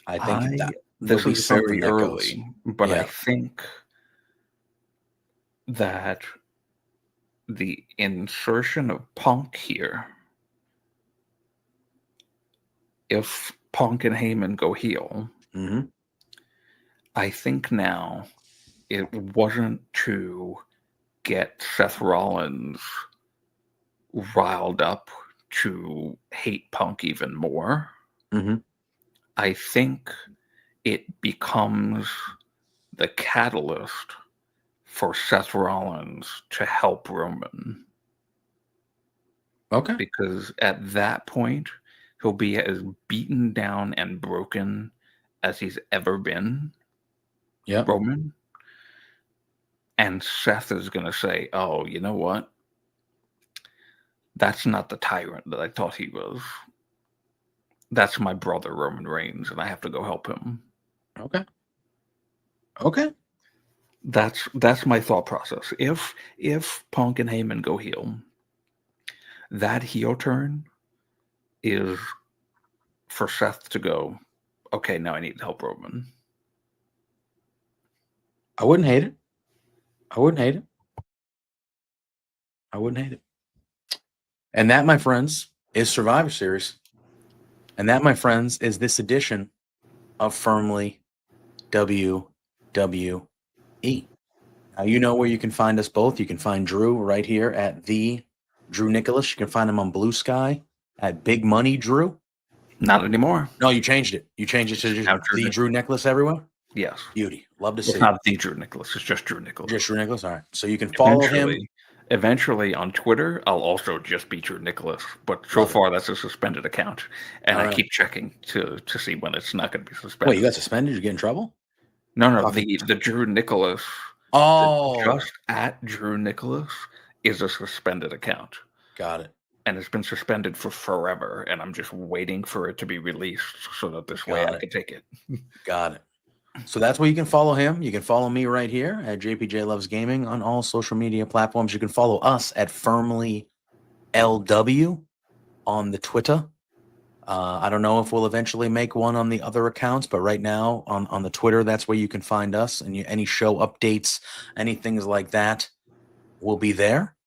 I think that this is very early, but I think that the insertion of Punk here, if Punk and Heyman go heel, I think now it wasn't to get Seth Rollins riled up to hate Punk even more. I think it becomes the catalyst for Seth Rollins to help Roman. Okay. Because at that point, he'll be as beaten down and broken as he's ever been. Yeah. Roman. And Seth is going to say, oh, you know what? That's not the tyrant that I thought he was. That's my brother, Roman Reigns, and I have to go help him. Okay. That's my thought process. If Punk and Heyman go heel, that heel turn is for Seth to go, okay, now I need to help Roman. I wouldn't hate it. And that, my friends, is Survivor Series. And that, my friends, is this edition of Firmly WWE. Now, you know where you can find us both. You can find Drew right here at the Drew Nicholas. You can find him on Blue Sky at Big Money Drew. Not anymore. No, you changed it. You changed it to just the Drew Nicholas everywhere? Yes. Beauty. Love to see it. It's not the Drew Nicholas. It's just Drew Nicholas. Just Drew Nicholas? All right. So you can follow him. Eventually on Twitter, I'll also just be Drew Nicholas. But so far, that's a suspended account. And I keep checking to see when it's not going to be suspended. Wait, you got suspended? Did you get in trouble? No. The Drew Nicholas. Oh. Just at Drew Nicholas is a suspended account. Got it. And it's been suspended for forever. And I'm just waiting for it to be released so that this way I can take it. Got it. So that's where you can follow him. You can follow me right here at JPJ Loves Gaming on all social media platforms. You can follow us at Firmly LW on the Twitter. I don't know if we'll eventually make one on the other accounts, but right now on the Twitter, that's where you can find us. And any show updates, any things like that will be there.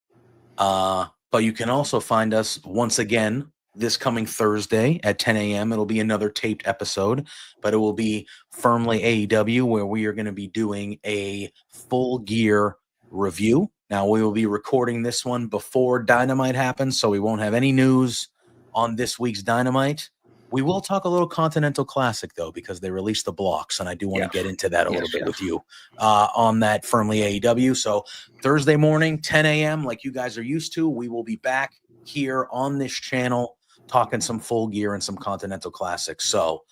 But you can also find us once again this coming Thursday at 10 a.m. It'll be another taped episode, but it will be Firmly AEW, where we are going to be doing a full gear review. Now, we will be recording this one before Dynamite happens, so we won't have any news on this week's Dynamite. We will talk a little Continental Classic, though, because they released the blocks, and I do want to get into that a little bit with you on that Firmly AEW. So Thursday morning, 10 a.m., like you guys are used to, we will be back here on this channel talking some full gear and some Continental Classics. So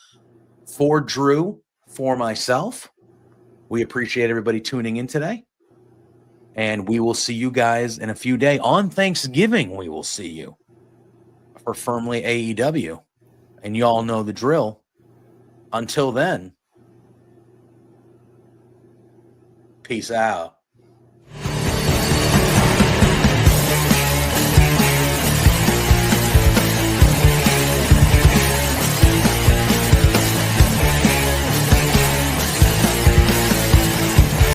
for Drew, for myself, we appreciate everybody tuning in today. And we will see you guys in a few days. On Thanksgiving, we will see you for Firmly AEW. And you all know the drill. Until then, peace out.